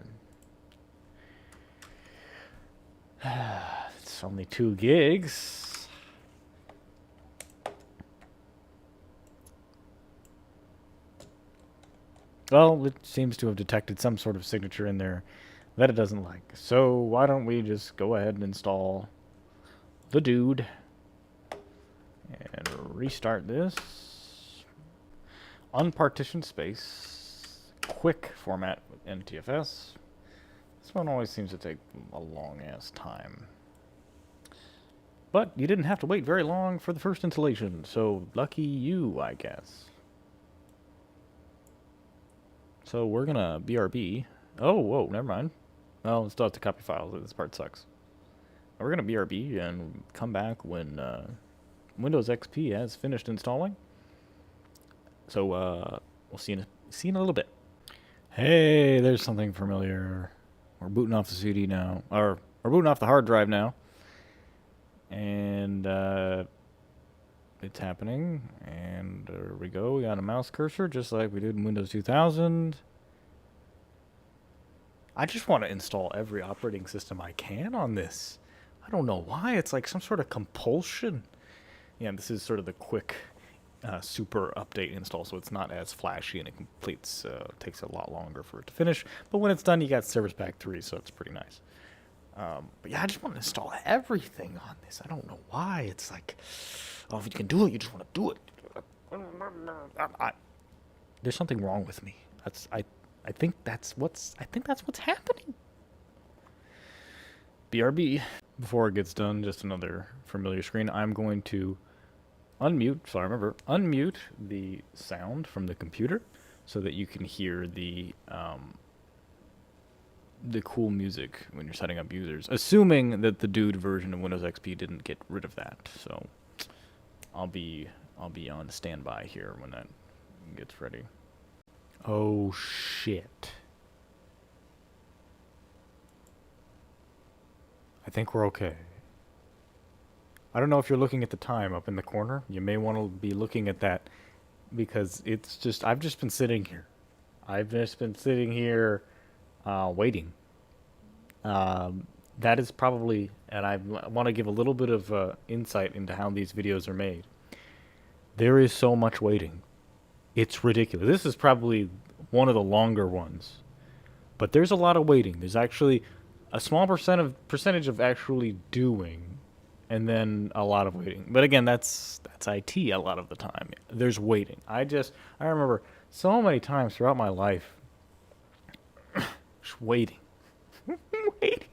It's only 2 gigs. Well, it seems to have detected some sort of signature in there that it doesn't like. So why don't we just go ahead and install the dude and restart this. Unpartitioned space, quick format with NTFS. This one always seems to take a long ass time. But you didn't have to wait very long for the first installation, so lucky you, I guess. So we're gonna BRB. Oh, whoa, never mind. Oh, still have to copy files. This part sucks. We're gonna BRB and come back when Windows XP has finished installing. So we'll see in a little bit. Hey, there's something familiar. We're booting off the CD now, or we're booting off the hard drive now, and it's happening. And there we go. We got a mouse cursor just like we did in Windows 2000. I just want to install every operating system I can on this. I don't know why. It's like some sort of compulsion. Yeah, this is sort of the quick super update install, so it's not as flashy and it completes, takes a lot longer for it to finish. But when it's done, you got Service Pack 3, so it's pretty nice. But yeah, I just want to install everything on this. I don't know why. It's like, oh, if you can do it, you just want to do it. There's something wrong with me. I think that's what's happening. BRB. Before it gets done, just another familiar screen. I'm going to unmute the sound from the computer so that you can hear the cool music when you're setting up users, assuming that the dude version of Windows XP didn't get rid of that. So I'll be on standby here when that gets ready. Oh shit. I think we're okay. I don't know if you're looking at the time up in the corner. You may want to be looking at that because it's just, I've just been sitting here. Waiting. That is probably, and I want to give a little bit of insight into how these videos are made. There is so much waiting. It's ridiculous. This is probably one of the longer ones. But there's a lot of waiting. There's actually a small percentage of actually doing, and then a lot of waiting. But again, that's IT a lot of the time. There's waiting. I remember so many times throughout my life just waiting. Waiting.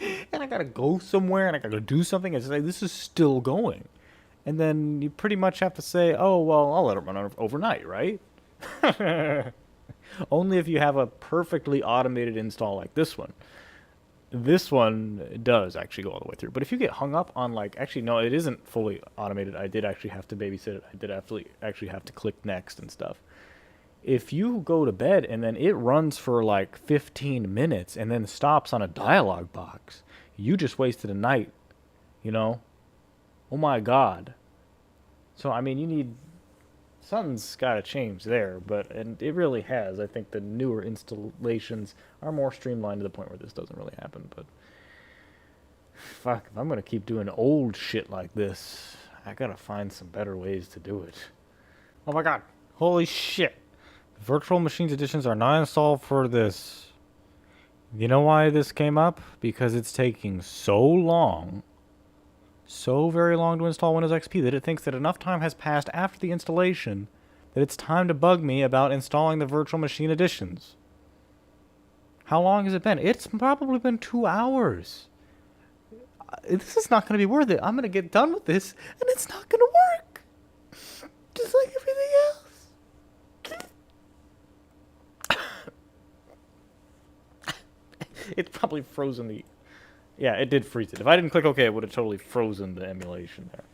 and I gotta go somewhere and I gotta do something and say this is still going, and then you pretty much have to say, oh well, I'll let it run overnight, right? Only if you have a perfectly automated install like this one. This one does actually go all the way through. But if you get hung up on like, actually no, it isn't fully automated. I did actually have to babysit it. I did actually have to click next and stuff. If you go to bed and then it runs for like 15 minutes and then stops on a dialogue box, you just wasted a night, you know? Oh my God. So, I mean, you need, something's got to change there, and it really has. I think the newer installations are more streamlined to the point where this doesn't really happen, but fuck, if I'm going to keep doing old shit like this, I got to find some better ways to do it. Oh my God. Holy shit. Virtual Machines editions are not installed for this. You know why this came up? Because it's taking so very long to install Windows XP that it thinks that enough time has passed after the installation that it's time to bug me about installing the Virtual Machine editions. How long has it been? It's probably been 2 hours. This is not going to be worth it. I'm going to get done with this, and it's not going to work. Just like everything else. It's probably frozen the... Yeah, it did freeze it. If I didn't click OK, it would have totally frozen the emulation there.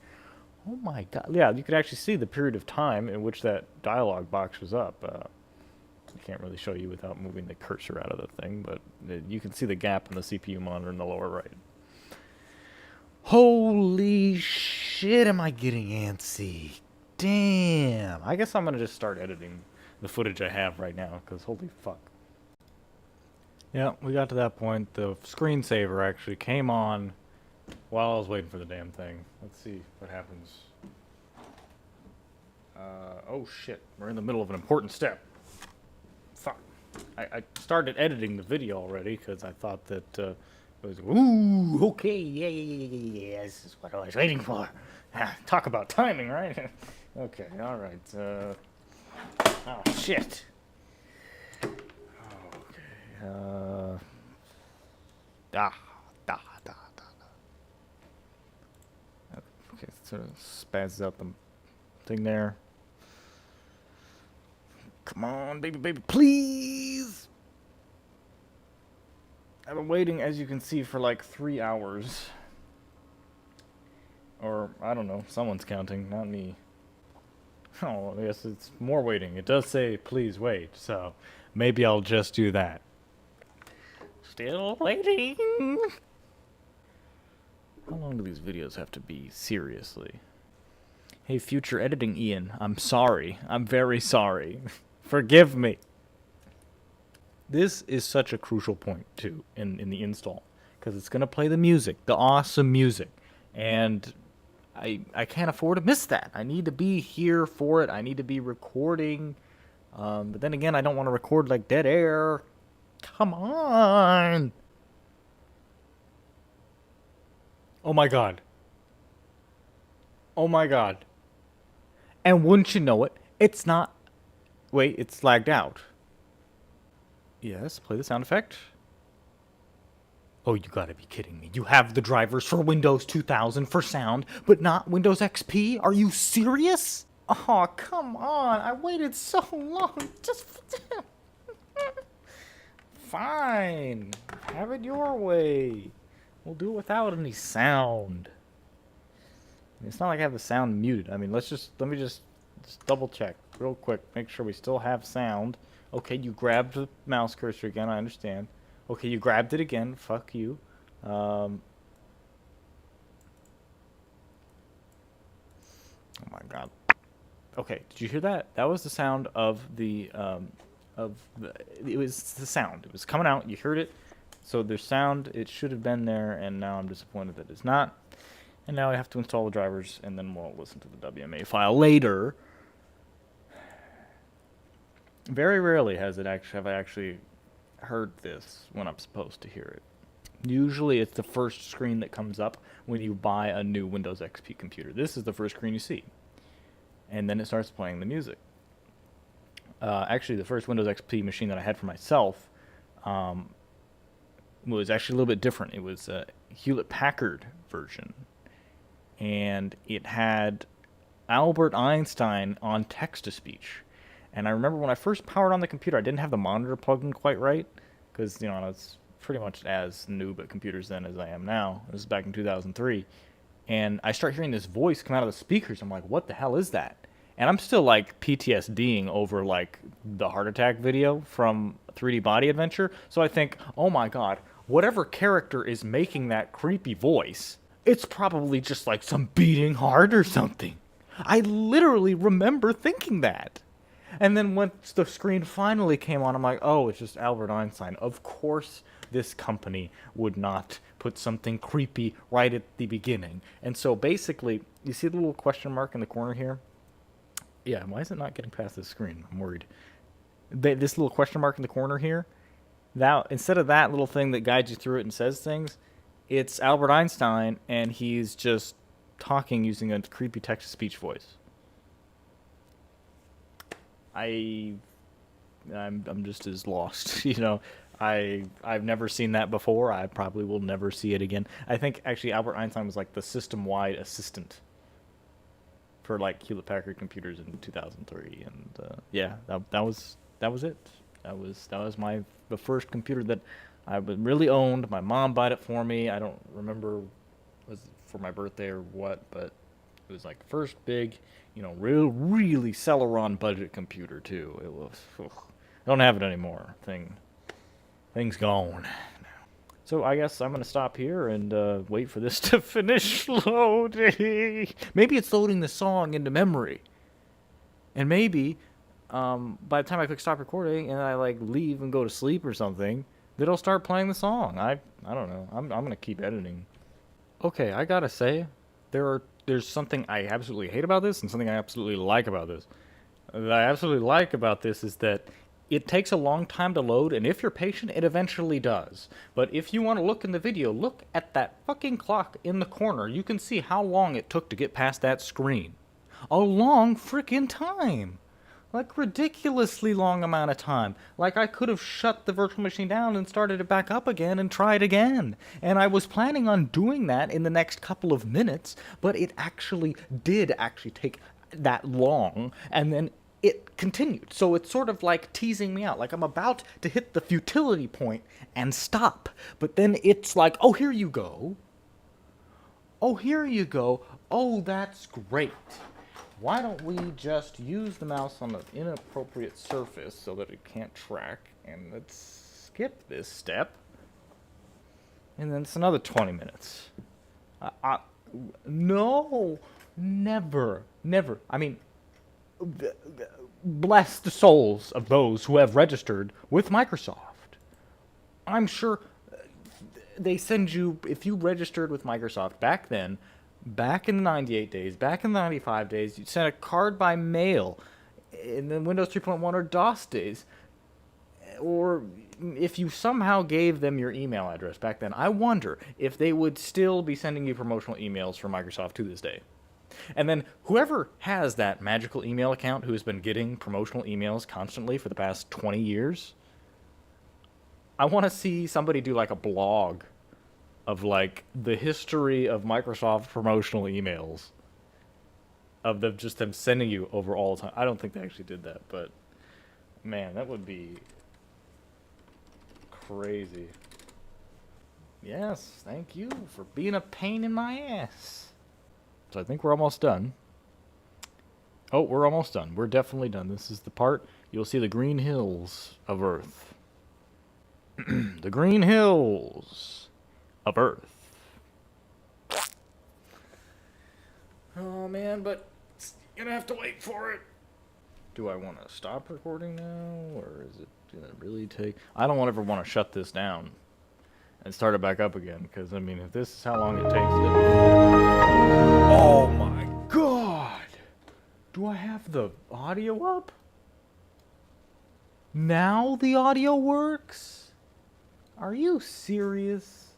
Oh my God. Yeah, you could actually see the period of time in which that dialog box was up. I can't really show you without moving the cursor out of the thing, but you can see the gap in the CPU monitor in the lower right. Holy shit, am I getting antsy. Damn. I guess I'm going to just start editing the footage I have right now, because holy fuck. Yeah, we got to that point. The screensaver actually came on while I was waiting for the damn thing. Let's see what happens. Oh shit, we're in the middle of an important step. Fuck. I started editing the video already because I thought that it was, ooh, okay, yeah, this is what I was waiting for. Talk about timing, right? Okay, alright. Oh shit. Okay, sort of spazzes out the thing there. Come on, baby, please! I've been waiting, as you can see, for like 3 hours. Or, I don't know, someone's counting, not me. Oh, I guess it's more waiting. It does say, please wait, so maybe I'll just do that. Still waiting. How long do these videos have to be? Seriously. Hey, future editing Ian, I'm sorry. I'm very sorry. Forgive me. This is such a crucial point, too, in the install. Because it's going to play the music, the awesome music. And I can't afford to miss that. I need to be here for it. I need to be recording. But then again, I don't want to record like dead air. Come on! Oh my God. Oh my God. And wouldn't you know it, it's not... Wait, it's lagged out. Yes, play the sound effect. Oh, you gotta be kidding me. You have the drivers for Windows 2000 for sound, but not Windows XP? Are you serious? Oh, come on. I waited so long just for... Fine. Have it your way. We'll do it without any sound. It's not like I have the sound muted. I mean, let me just double check real quick. Make sure we still have sound. Okay, you grabbed the mouse cursor again. I understand. Okay, you grabbed it again. Fuck you. Oh my God. Okay, did you hear that? That was the sound of the it was the sound. It was coming out. You heard it. So there's sound. It should have been there, and now I'm disappointed that it's not. And now I have to install the drivers, and then we'll listen to the WMA file later. Very rarely have I actually heard this when I'm supposed to hear it. Usually it's the first screen that comes up when you buy a new Windows XP computer. This is the first screen you see. And then it starts playing the music. Actually, the first Windows XP machine that I had for myself was actually a little bit different. It was a Hewlett-Packard version, and it had Albert Einstein on text-to-speech. And I remember when I first powered on the computer, I didn't have the monitor plugged in quite right, because, you know, I was pretty much as noob at computers then as I am now. This is back in 2003. And I start hearing this voice come out of the speakers. I'm like, what the hell is that? And I'm still like PTSDing over like the heart attack video from 3D Body Adventure. So I think, oh my god, whatever character is making that creepy voice, it's probably just like some beating heart or something. I literally remember thinking that. And then once the screen finally came on, I'm like, oh, it's just Albert Einstein. Of course this company would not put something creepy right at the beginning. And so basically, you see the little question mark in the corner here? Yeah, why is it not getting past this screen? I'm worried. This little question mark in the corner here, that instead of that little thing that guides you through it and says things, it's Albert Einstein, and he's just talking using a creepy text-to-speech voice. I'm just as lost, you know. I've never seen that before. I probably will never see it again. I think actually Albert Einstein was like the system-wide assistant for like Hewlett-Packard computers in 2003, and yeah, that was it. That was the first computer that I really owned. My mom bought it for me. I don't remember was it for my birthday or what, but it was like first big, you know, really Celeron budget computer too. It was. Ugh. I don't have it anymore. Thing's gone. So I guess I'm going to stop here and wait for this to finish loading. Maybe it's loading the song into memory. And maybe by the time I click stop recording and I like leave and go to sleep or something, it'll start playing the song. I don't know. I'm going to keep editing. Okay, I got to say, there's something I absolutely hate about this and something I absolutely like about this. What I absolutely like about this is that it takes a long time to load, and if you're patient, it eventually does. But if you want to look in the video, look at that fucking clock in the corner. You can see how long it took to get past that screen. A long frickin' time. Like, ridiculously long amount of time. Like, I could have shut the virtual machine down and started it back up again and tried again. And I was planning on doing that in the next couple of minutes, but it did take that long, and then it continued. So it's sort of like teasing me out. Like I'm about to hit the futility point and stop. But then it's like, oh, here you go. Oh, here you go. Oh, that's great. Why don't we just use the mouse on an inappropriate surface so that it can't track? And let's skip this step. And then it's another 20 minutes. No, never. I mean, bless the souls of those who have registered with Microsoft. I'm sure they send you, if you registered with Microsoft back then, back in the 98 days, back in the 95 days, you sent a card by mail in the Windows 3.1 or DOS days, or if you somehow gave them your email address back then, I wonder if they would still be sending you promotional emails from Microsoft to this day. And then whoever has that magical email account who has been getting promotional emails constantly for the past 20 years, I want to see somebody do like a blog of like the history of Microsoft promotional emails of them sending you over all the time. I don't think they actually did that, but man, that would be crazy. Yes, thank you for being a pain in my ass. So I think we're almost done. Oh, we're almost done. We're definitely done. This is the part you'll see the green hills of Earth. The green hills of Earth. Oh man, but you're gonna have to wait for it. Do I want to stop recording now, or is it gonna really take? I don't ever want to shut this down and start it back up again, because I mean, if this is how long it takes to... Oh my god! Do I have the audio up? Now the audio works? Are you serious?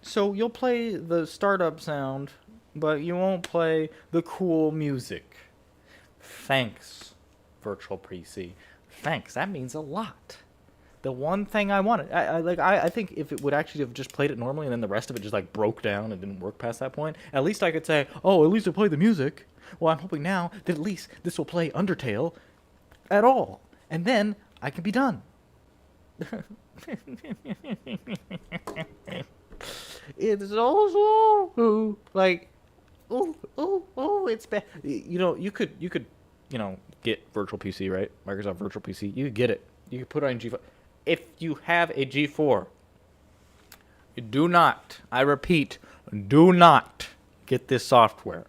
So you'll play the startup sound, but you won't play the cool music. Thanks, Virtual PC. Thanks, that means a lot. The one thing I wanted. I think if it would actually have just played it normally and then the rest of it just like broke down and didn't work past that point, at least I could say, oh, at least it played the music. Well, I'm hoping now that at least this will play Undertale at all. And then I can be done. It's so slow. Like, it's bad. You could, get Virtual PC, right? Microsoft Virtual PC. You could get it. You could put it on G4. If you have a G4, do not, I repeat, do not get this software.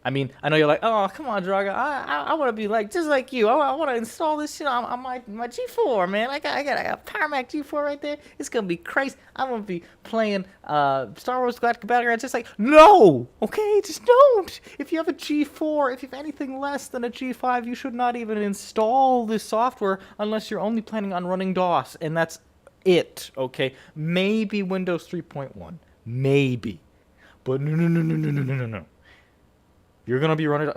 I mean, I know you're like, oh, come on, Draga. I want to be like just like you. I want to install this shit on my G4, man. I got a Power Mac G4 right there. It's gonna be crazy. I'm gonna be playing Star Wars Galactic Battlegrounds. Just like, no, okay, just don't. If you have a G4, if you have anything less than a G5, you should not even install this software unless you're only planning on running DOS, and that's it. Okay, maybe Windows 3.1, maybe, but no. You're going to be running...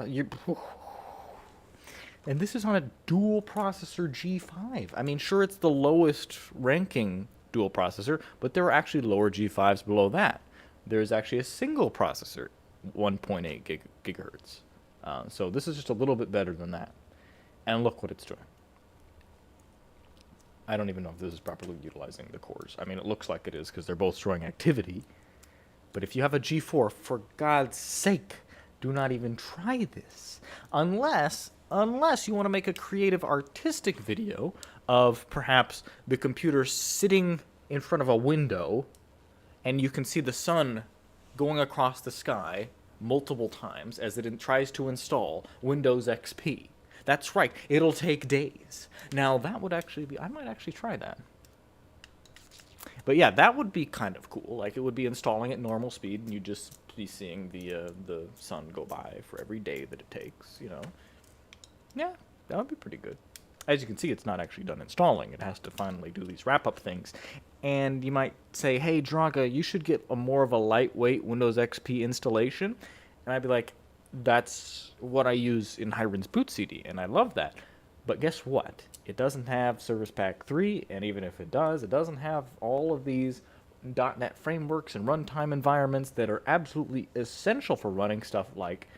And this is on a dual processor G5. I mean, sure, it's the lowest ranking dual processor, but there are actually lower G5s below that. There's actually a single processor, 1.8 gigahertz. So this is just a little bit better than that. And look what it's doing. I don't even know if this is properly utilizing the cores. I mean, it looks like it is because they're both showing activity. But if you have a G4, for God's sake, do not even try this. Unless you want to make a creative artistic video of perhaps the computer sitting in front of a window and you can see the sun going across the sky multiple times as it tries to install Windows XP. That's right, it'll take days. Now that would actually be, I might actually try that. But yeah, that would be kind of cool. Like, it would be installing at normal speed, and you'd just be seeing the sun go by for every day that it takes, Yeah, that would be pretty good. As you can see, it's not actually done installing. It has to finally do these wrap-up things. And you might say, hey, Draga, you should get more of a lightweight Windows XP installation. And I'd be like, that's what I use in Hiron's Boot CD, and I love that. But guess what? It doesn't have Service Pack 3, and even if it doesn't have all of these .NET frameworks and runtime environments that are absolutely essential for running stuff like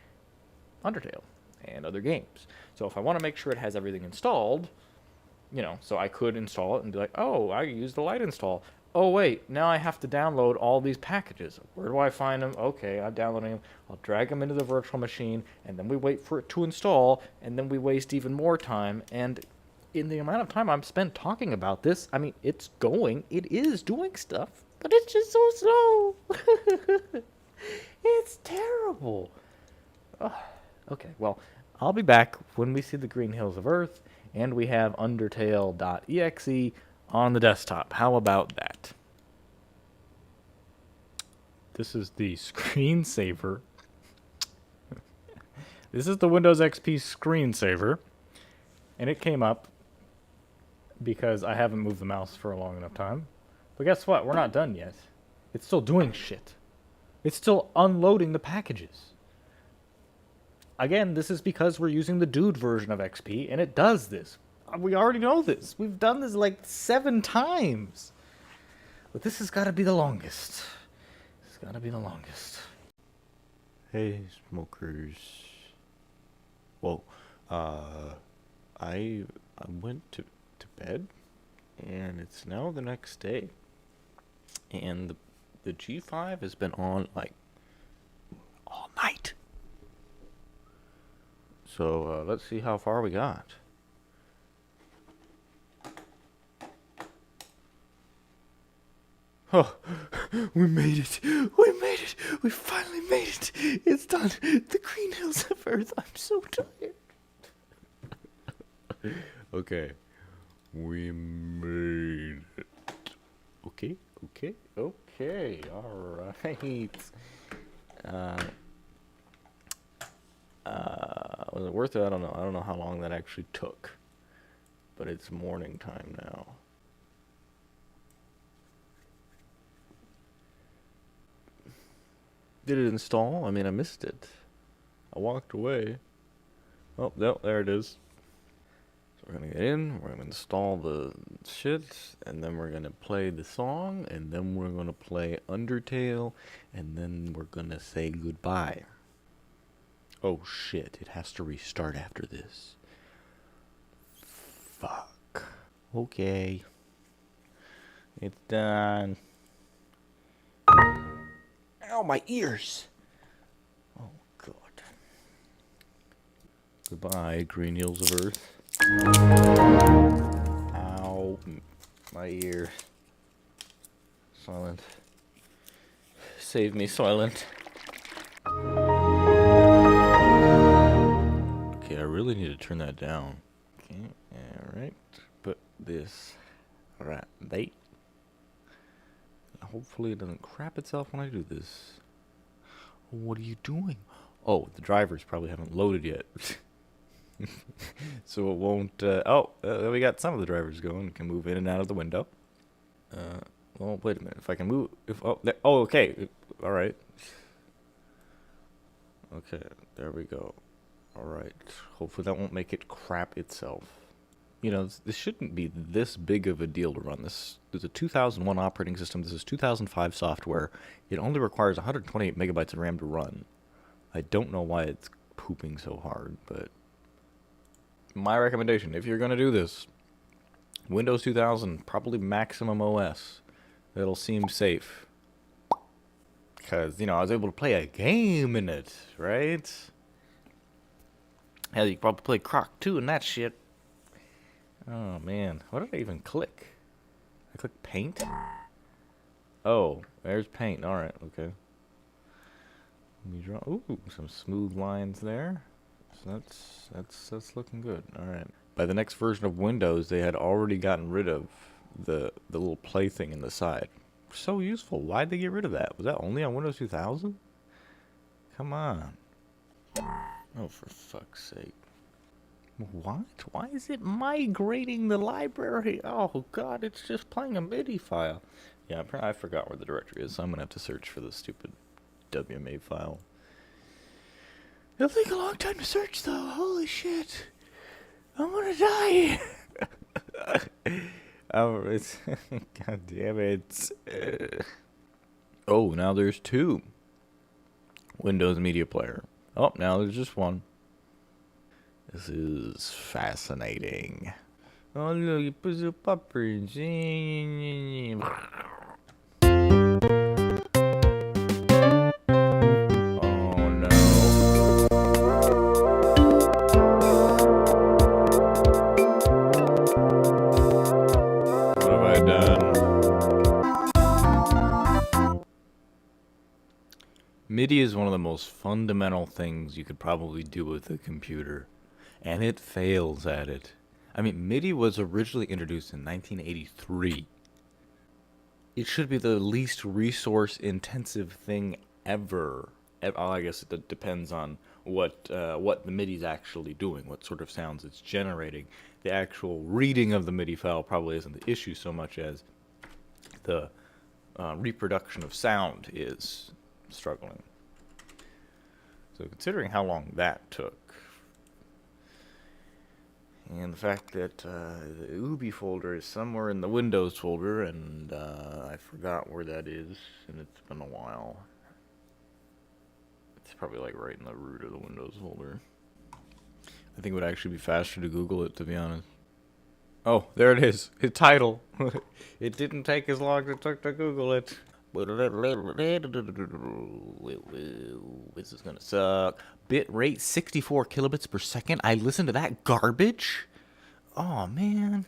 Undertale and other games. So if I want to make sure it has everything installed, so I could install it and be like, oh, I use the light install. Oh, wait, now I have to download all these packages. Where do I find them? Okay, I'm downloading them. I'll drag them into the virtual machine, and then we wait for it to install, and then we waste even more time. And in the amount of time I've spent talking about this, I mean, it is doing stuff, but it's just so slow. It's terrible. Okay, well, I'll be back when we see the Green Hills of Earth, and we have Undertale.exe on the desktop. How about that? This is the screensaver. This is the Windows XP screensaver, and it came up because I haven't moved the mouse for a long enough time. But guess what? We're not done yet. It's still doing shit. It's still unloading the packages. Again, this is because we're using the dude version of XP, and it does this. We already know this. We've done this like 7 times. But this has got to be the longest. It's got to be the longest. Hey, smokers. Whoa. I went to bed, and it's now the next day. And the G5 has been on, like, all night. So, let's see how far we got. Oh, we made it. We made it. We finally made it. It's done. The Green Hills of Earth. I'm so tired. Okay. We made it. Okay. All right. Was it worth it? I don't know. I don't know how long that actually took. But it's morning time now. Did it install? I mean, I missed it. I walked away. Oh, no, there it is. we're gonna get in, we're gonna install the shit, and then we're gonna play the song, and then we're gonna play Undertale, and then we're gonna say goodbye. Oh shit, it has to restart after this. Fuck. Okay. It's done. Ow, my ears! Oh god. Goodbye, green hills of earth. Ow, my ear. Silent. Save me, Silent. Okay, I really need to turn that down. Okay, alright. Put this right there. Hopefully it doesn't crap itself when I do this. What are you doing? Oh, the drivers probably haven't loaded yet. So it won't, we got some of the drivers going. Can move in and out of the window. Well, wait a minute. If I can move, okay. Alright. Okay, there we go. Alright. Hopefully that won't make it crap itself. You know, this shouldn't be this big of a deal to run this. There's a 2001 operating system. This is 2005 software. It only requires 128 megabytes of RAM to run. I don't know why it's pooping so hard, but my recommendation, if you're going to do this, Windows 2000, probably Maximum OS. It'll seem safe. Because, you know, I was able to play a game in it, right? Hell, you could probably play Croc 2 and that shit. Oh, man. What did I even click? I clicked paint? Oh, there's paint. Alright, okay. Let me draw. Ooh, some smooth lines there. So that's looking good. Alright. By the next version of Windows, they had already gotten rid of the little play thing in the side. So useful. Why'd they get rid of that? Was that only on Windows 2000? Come on. Oh, for fuck's sake. What? Why is it migrating the library? Oh god, it's just playing a MIDI file. Yeah, I forgot where the directory is, so I'm gonna have to search for the stupid WMA file. It'll take a long time to search, though. Holy shit. I'm gonna die. Oh, it's... God damn it. Oh, now there's two. Windows Media Player. Oh, now there's just one. This is fascinating. Oh, look, you put the puppers. Oh, no. What have I done? MIDI is one of the most fundamental things you could probably do with a computer. And it fails at it. I mean, MIDI was originally introduced in 1983. It should be the least resource-intensive thing ever. I guess it depends on what the MIDI's actually doing, what sort of sounds it's generating. The actual reading of the MIDI file probably isn't the issue so much as the reproduction of sound is struggling. So considering how long that took, and the fact that the Ubi folder is somewhere in the Windows folder, and I forgot where that is, and it's been a while. It's probably like right in the root of the Windows folder. I think it would actually be faster to Google it, to be honest. Oh, there it is. His title. It didn't take as long as it took to Google it. This is gonna suck. Bit rate 64 kilobits per second. I listen to that garbage. Oh man.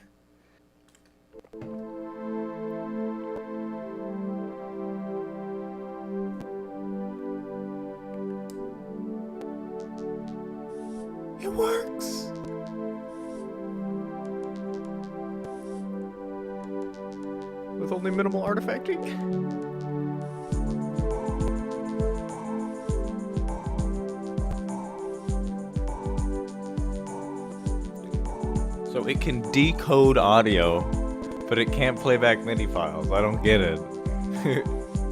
It works. With only minimal artifacting. So it can decode audio, but it can't play back MIDI files. I don't get it.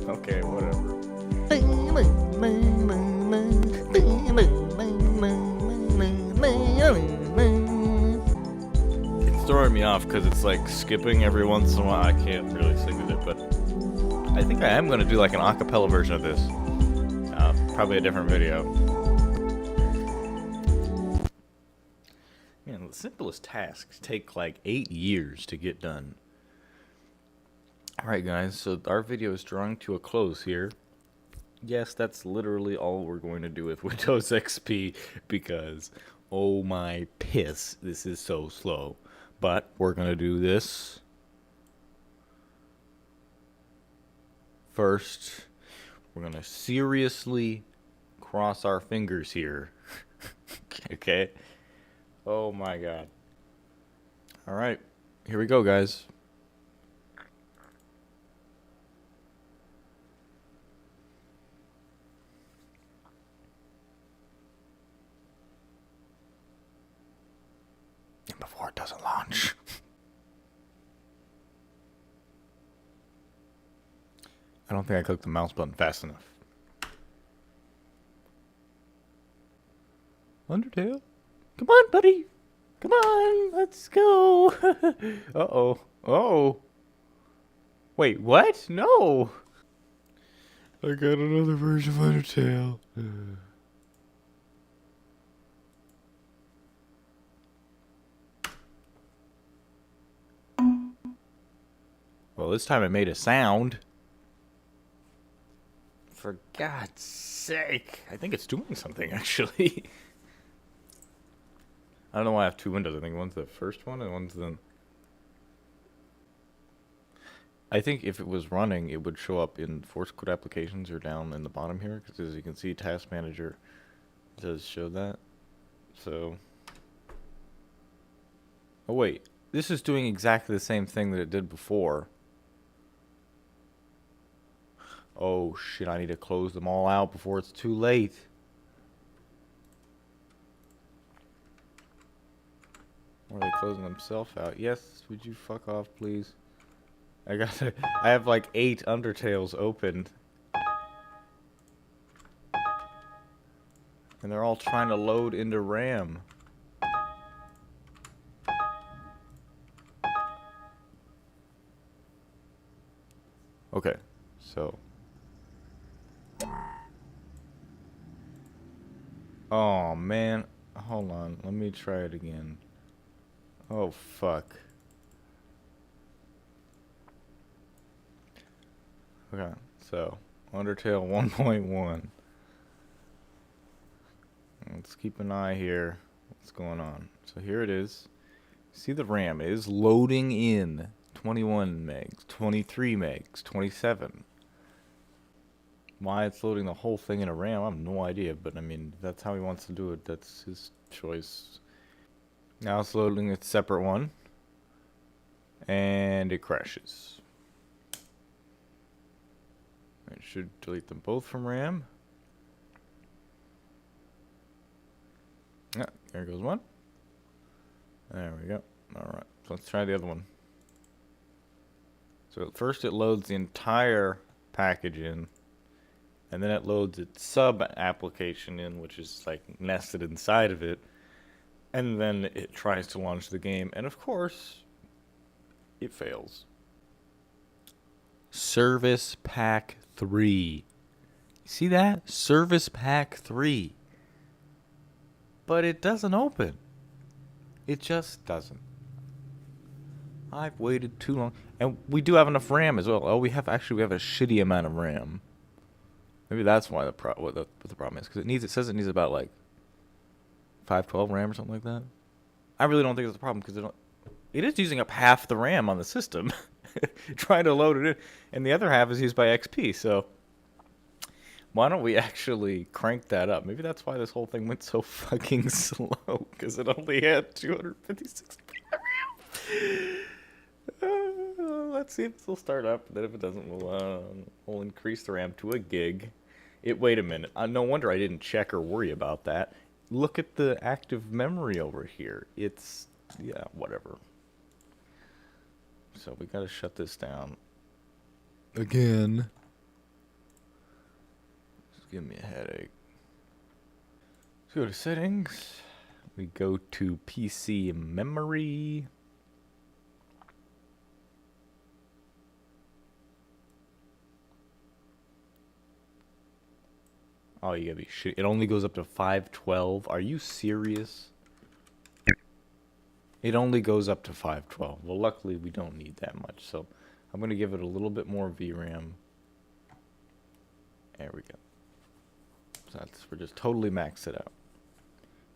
Okay, whatever. throwing me off because it's like skipping every once in a while. I can't really sing with it, but I think I am going to do like an acapella version of this. Probably a different video. Man, the simplest tasks take like 8 years to get done. Alright guys, so our video is drawing to a close here. Yes, that's literally all we're going to do with Windows XP because, oh my piss, this is so slow. But we're going to do this first. We're going to seriously cross our fingers here. Okay? Oh my god. Alright, here we go guys. Before it doesn't launch. I don't think I clicked the mouse button fast enough. Undertale? Come on, buddy! Come on, let's go! Uh-oh. Oh! Wait, what? No! I got another version of Undertale. Well, this time it made a sound. For God's sake. I think it's doing something, actually. I don't know why I have two windows. I think one's the first one and one's the... I think if it was running, it would show up in Force Code Applications or down in the bottom here. Because as you can see, Task Manager does show that. So... Oh, wait. This is doing exactly the same thing that it did before. Oh shit, I need to close them all out before it's too late. Or are they closing themselves out? Yes, would you fuck off, please? I have like 8 Undertales opened. And they're all trying to load into RAM. Okay, so... Oh man, hold on, let me try it again. Oh fuck. Okay, so Undertale 1.1. Let's keep an eye here. What's going on? So here it is. See the RAM is loading in 21 megs, 23 megs, 27. Why it's loading the whole thing in a RAM, I have no idea, but I mean, if that's how he wants to do it, that's his choice. Now it's loading a separate one, and it crashes. It should delete them both from RAM. Yeah, there goes one. There we go. Alright, so let's try the other one. So first it loads the entire package in. And then it loads its sub-application in, which is like nested inside of it. And then it tries to launch the game. And of course, it fails. Service Pack 3. See that? Service Pack 3. But it doesn't open. It just doesn't. I've waited too long. And we do have enough RAM as well. Oh, we have a shitty amount of RAM. Maybe that's why what the problem is, because it says it needs about like 512 RAM or something like that. I really don't think it's a problem because it is using up half the RAM on the system, trying to load it in, and the other half is used by XP. So why don't we actually crank that up? Maybe that's why this whole thing went so fucking slow, because it only had 256 RAM. Let's see if this will start up. Then if it doesn't, we'll increase the RAM to 1 gig. Wait a minute. No wonder I didn't check or worry about that. Look at the active memory over here. It's, yeah, whatever. So we gotta shut this down. Again. Just give me a headache. Let's go to settings. We go to PC memory. Oh, you gotta be shit. It only goes up to 512. Are you serious? It only goes up to 512. Well, luckily we don't need that much, so I'm gonna give it a little bit more VRAM. There we go. So we're just totally maxed it out.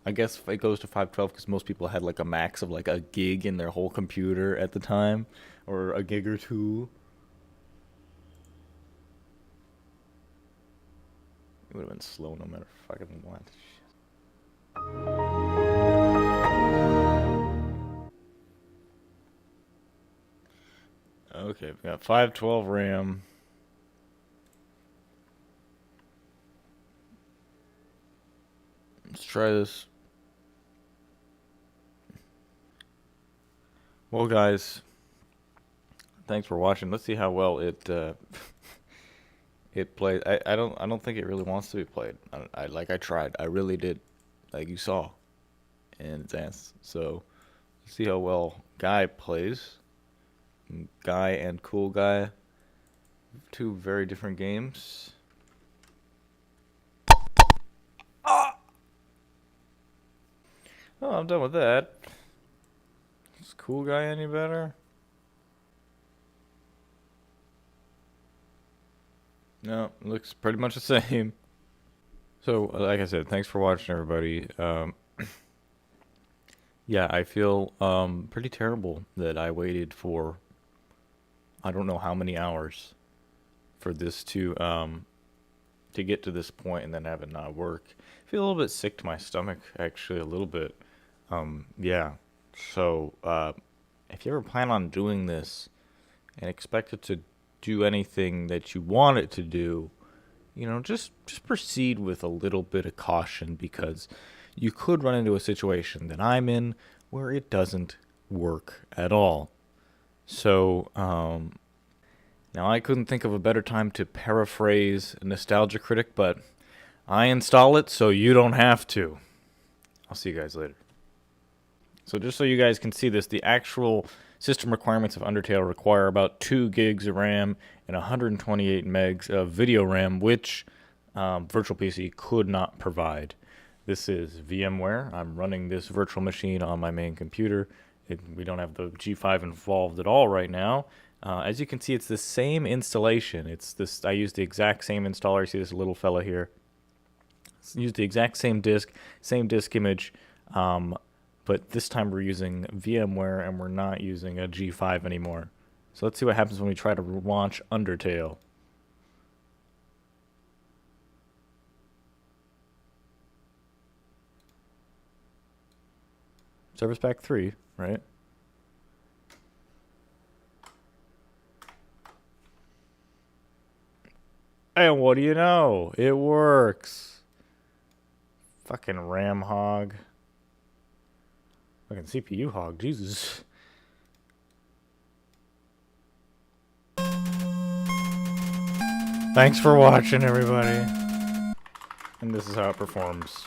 I guess it goes to 512 because most people had like a max of like a gig in their whole computer at the time, or a gig or two. It would have been slow no matter fucking what. Okay, we got 512 RAM. Let's try this. Well, guys, thanks for watching. Let's see how well it it plays. I don't think it really wants to be played. I tried. I really did, like you saw in advance. So let's see how well Guy plays. Guy and Cool Guy, two very different games. Oh, I'm done with that. Is Cool Guy any better? No, looks pretty much the same. So, like I said, thanks for watching, everybody. Yeah, I feel pretty terrible that I waited for I don't know how many hours for this to get to this point and then have it not work. I feel a little bit sick to my stomach, actually, a little bit. Yeah. So, if you ever plan on doing this and expect it to do anything that you want it to do, you know, just proceed with a little bit of caution, because you could run into a situation that I'm in where it doesn't work at all. So, now I couldn't think of a better time to paraphrase a Nostalgia Critic, but I install it so you don't have to. I'll see you guys later. So just so you guys can see this, the actual system requirements of Undertale require about 2 gigs of RAM and 128 megs of video RAM, which Virtual PC could not provide. This is VMware. I'm running this virtual machine on my main computer. We don't have the G5 involved at all right now. As you can see, it's the same installation. It's this. I used the exact same installer. You see this little fella here. Used the exact same disk image, but this time we're using VMware and we're not using a G5 anymore. So let's see what happens when we try to launch Undertale. Service Pack 3, right? And what do you know? It works. Fucking RAM hog. Fucking CPU hog. Jesus. Thanks for watching, everybody. And this is how it performs.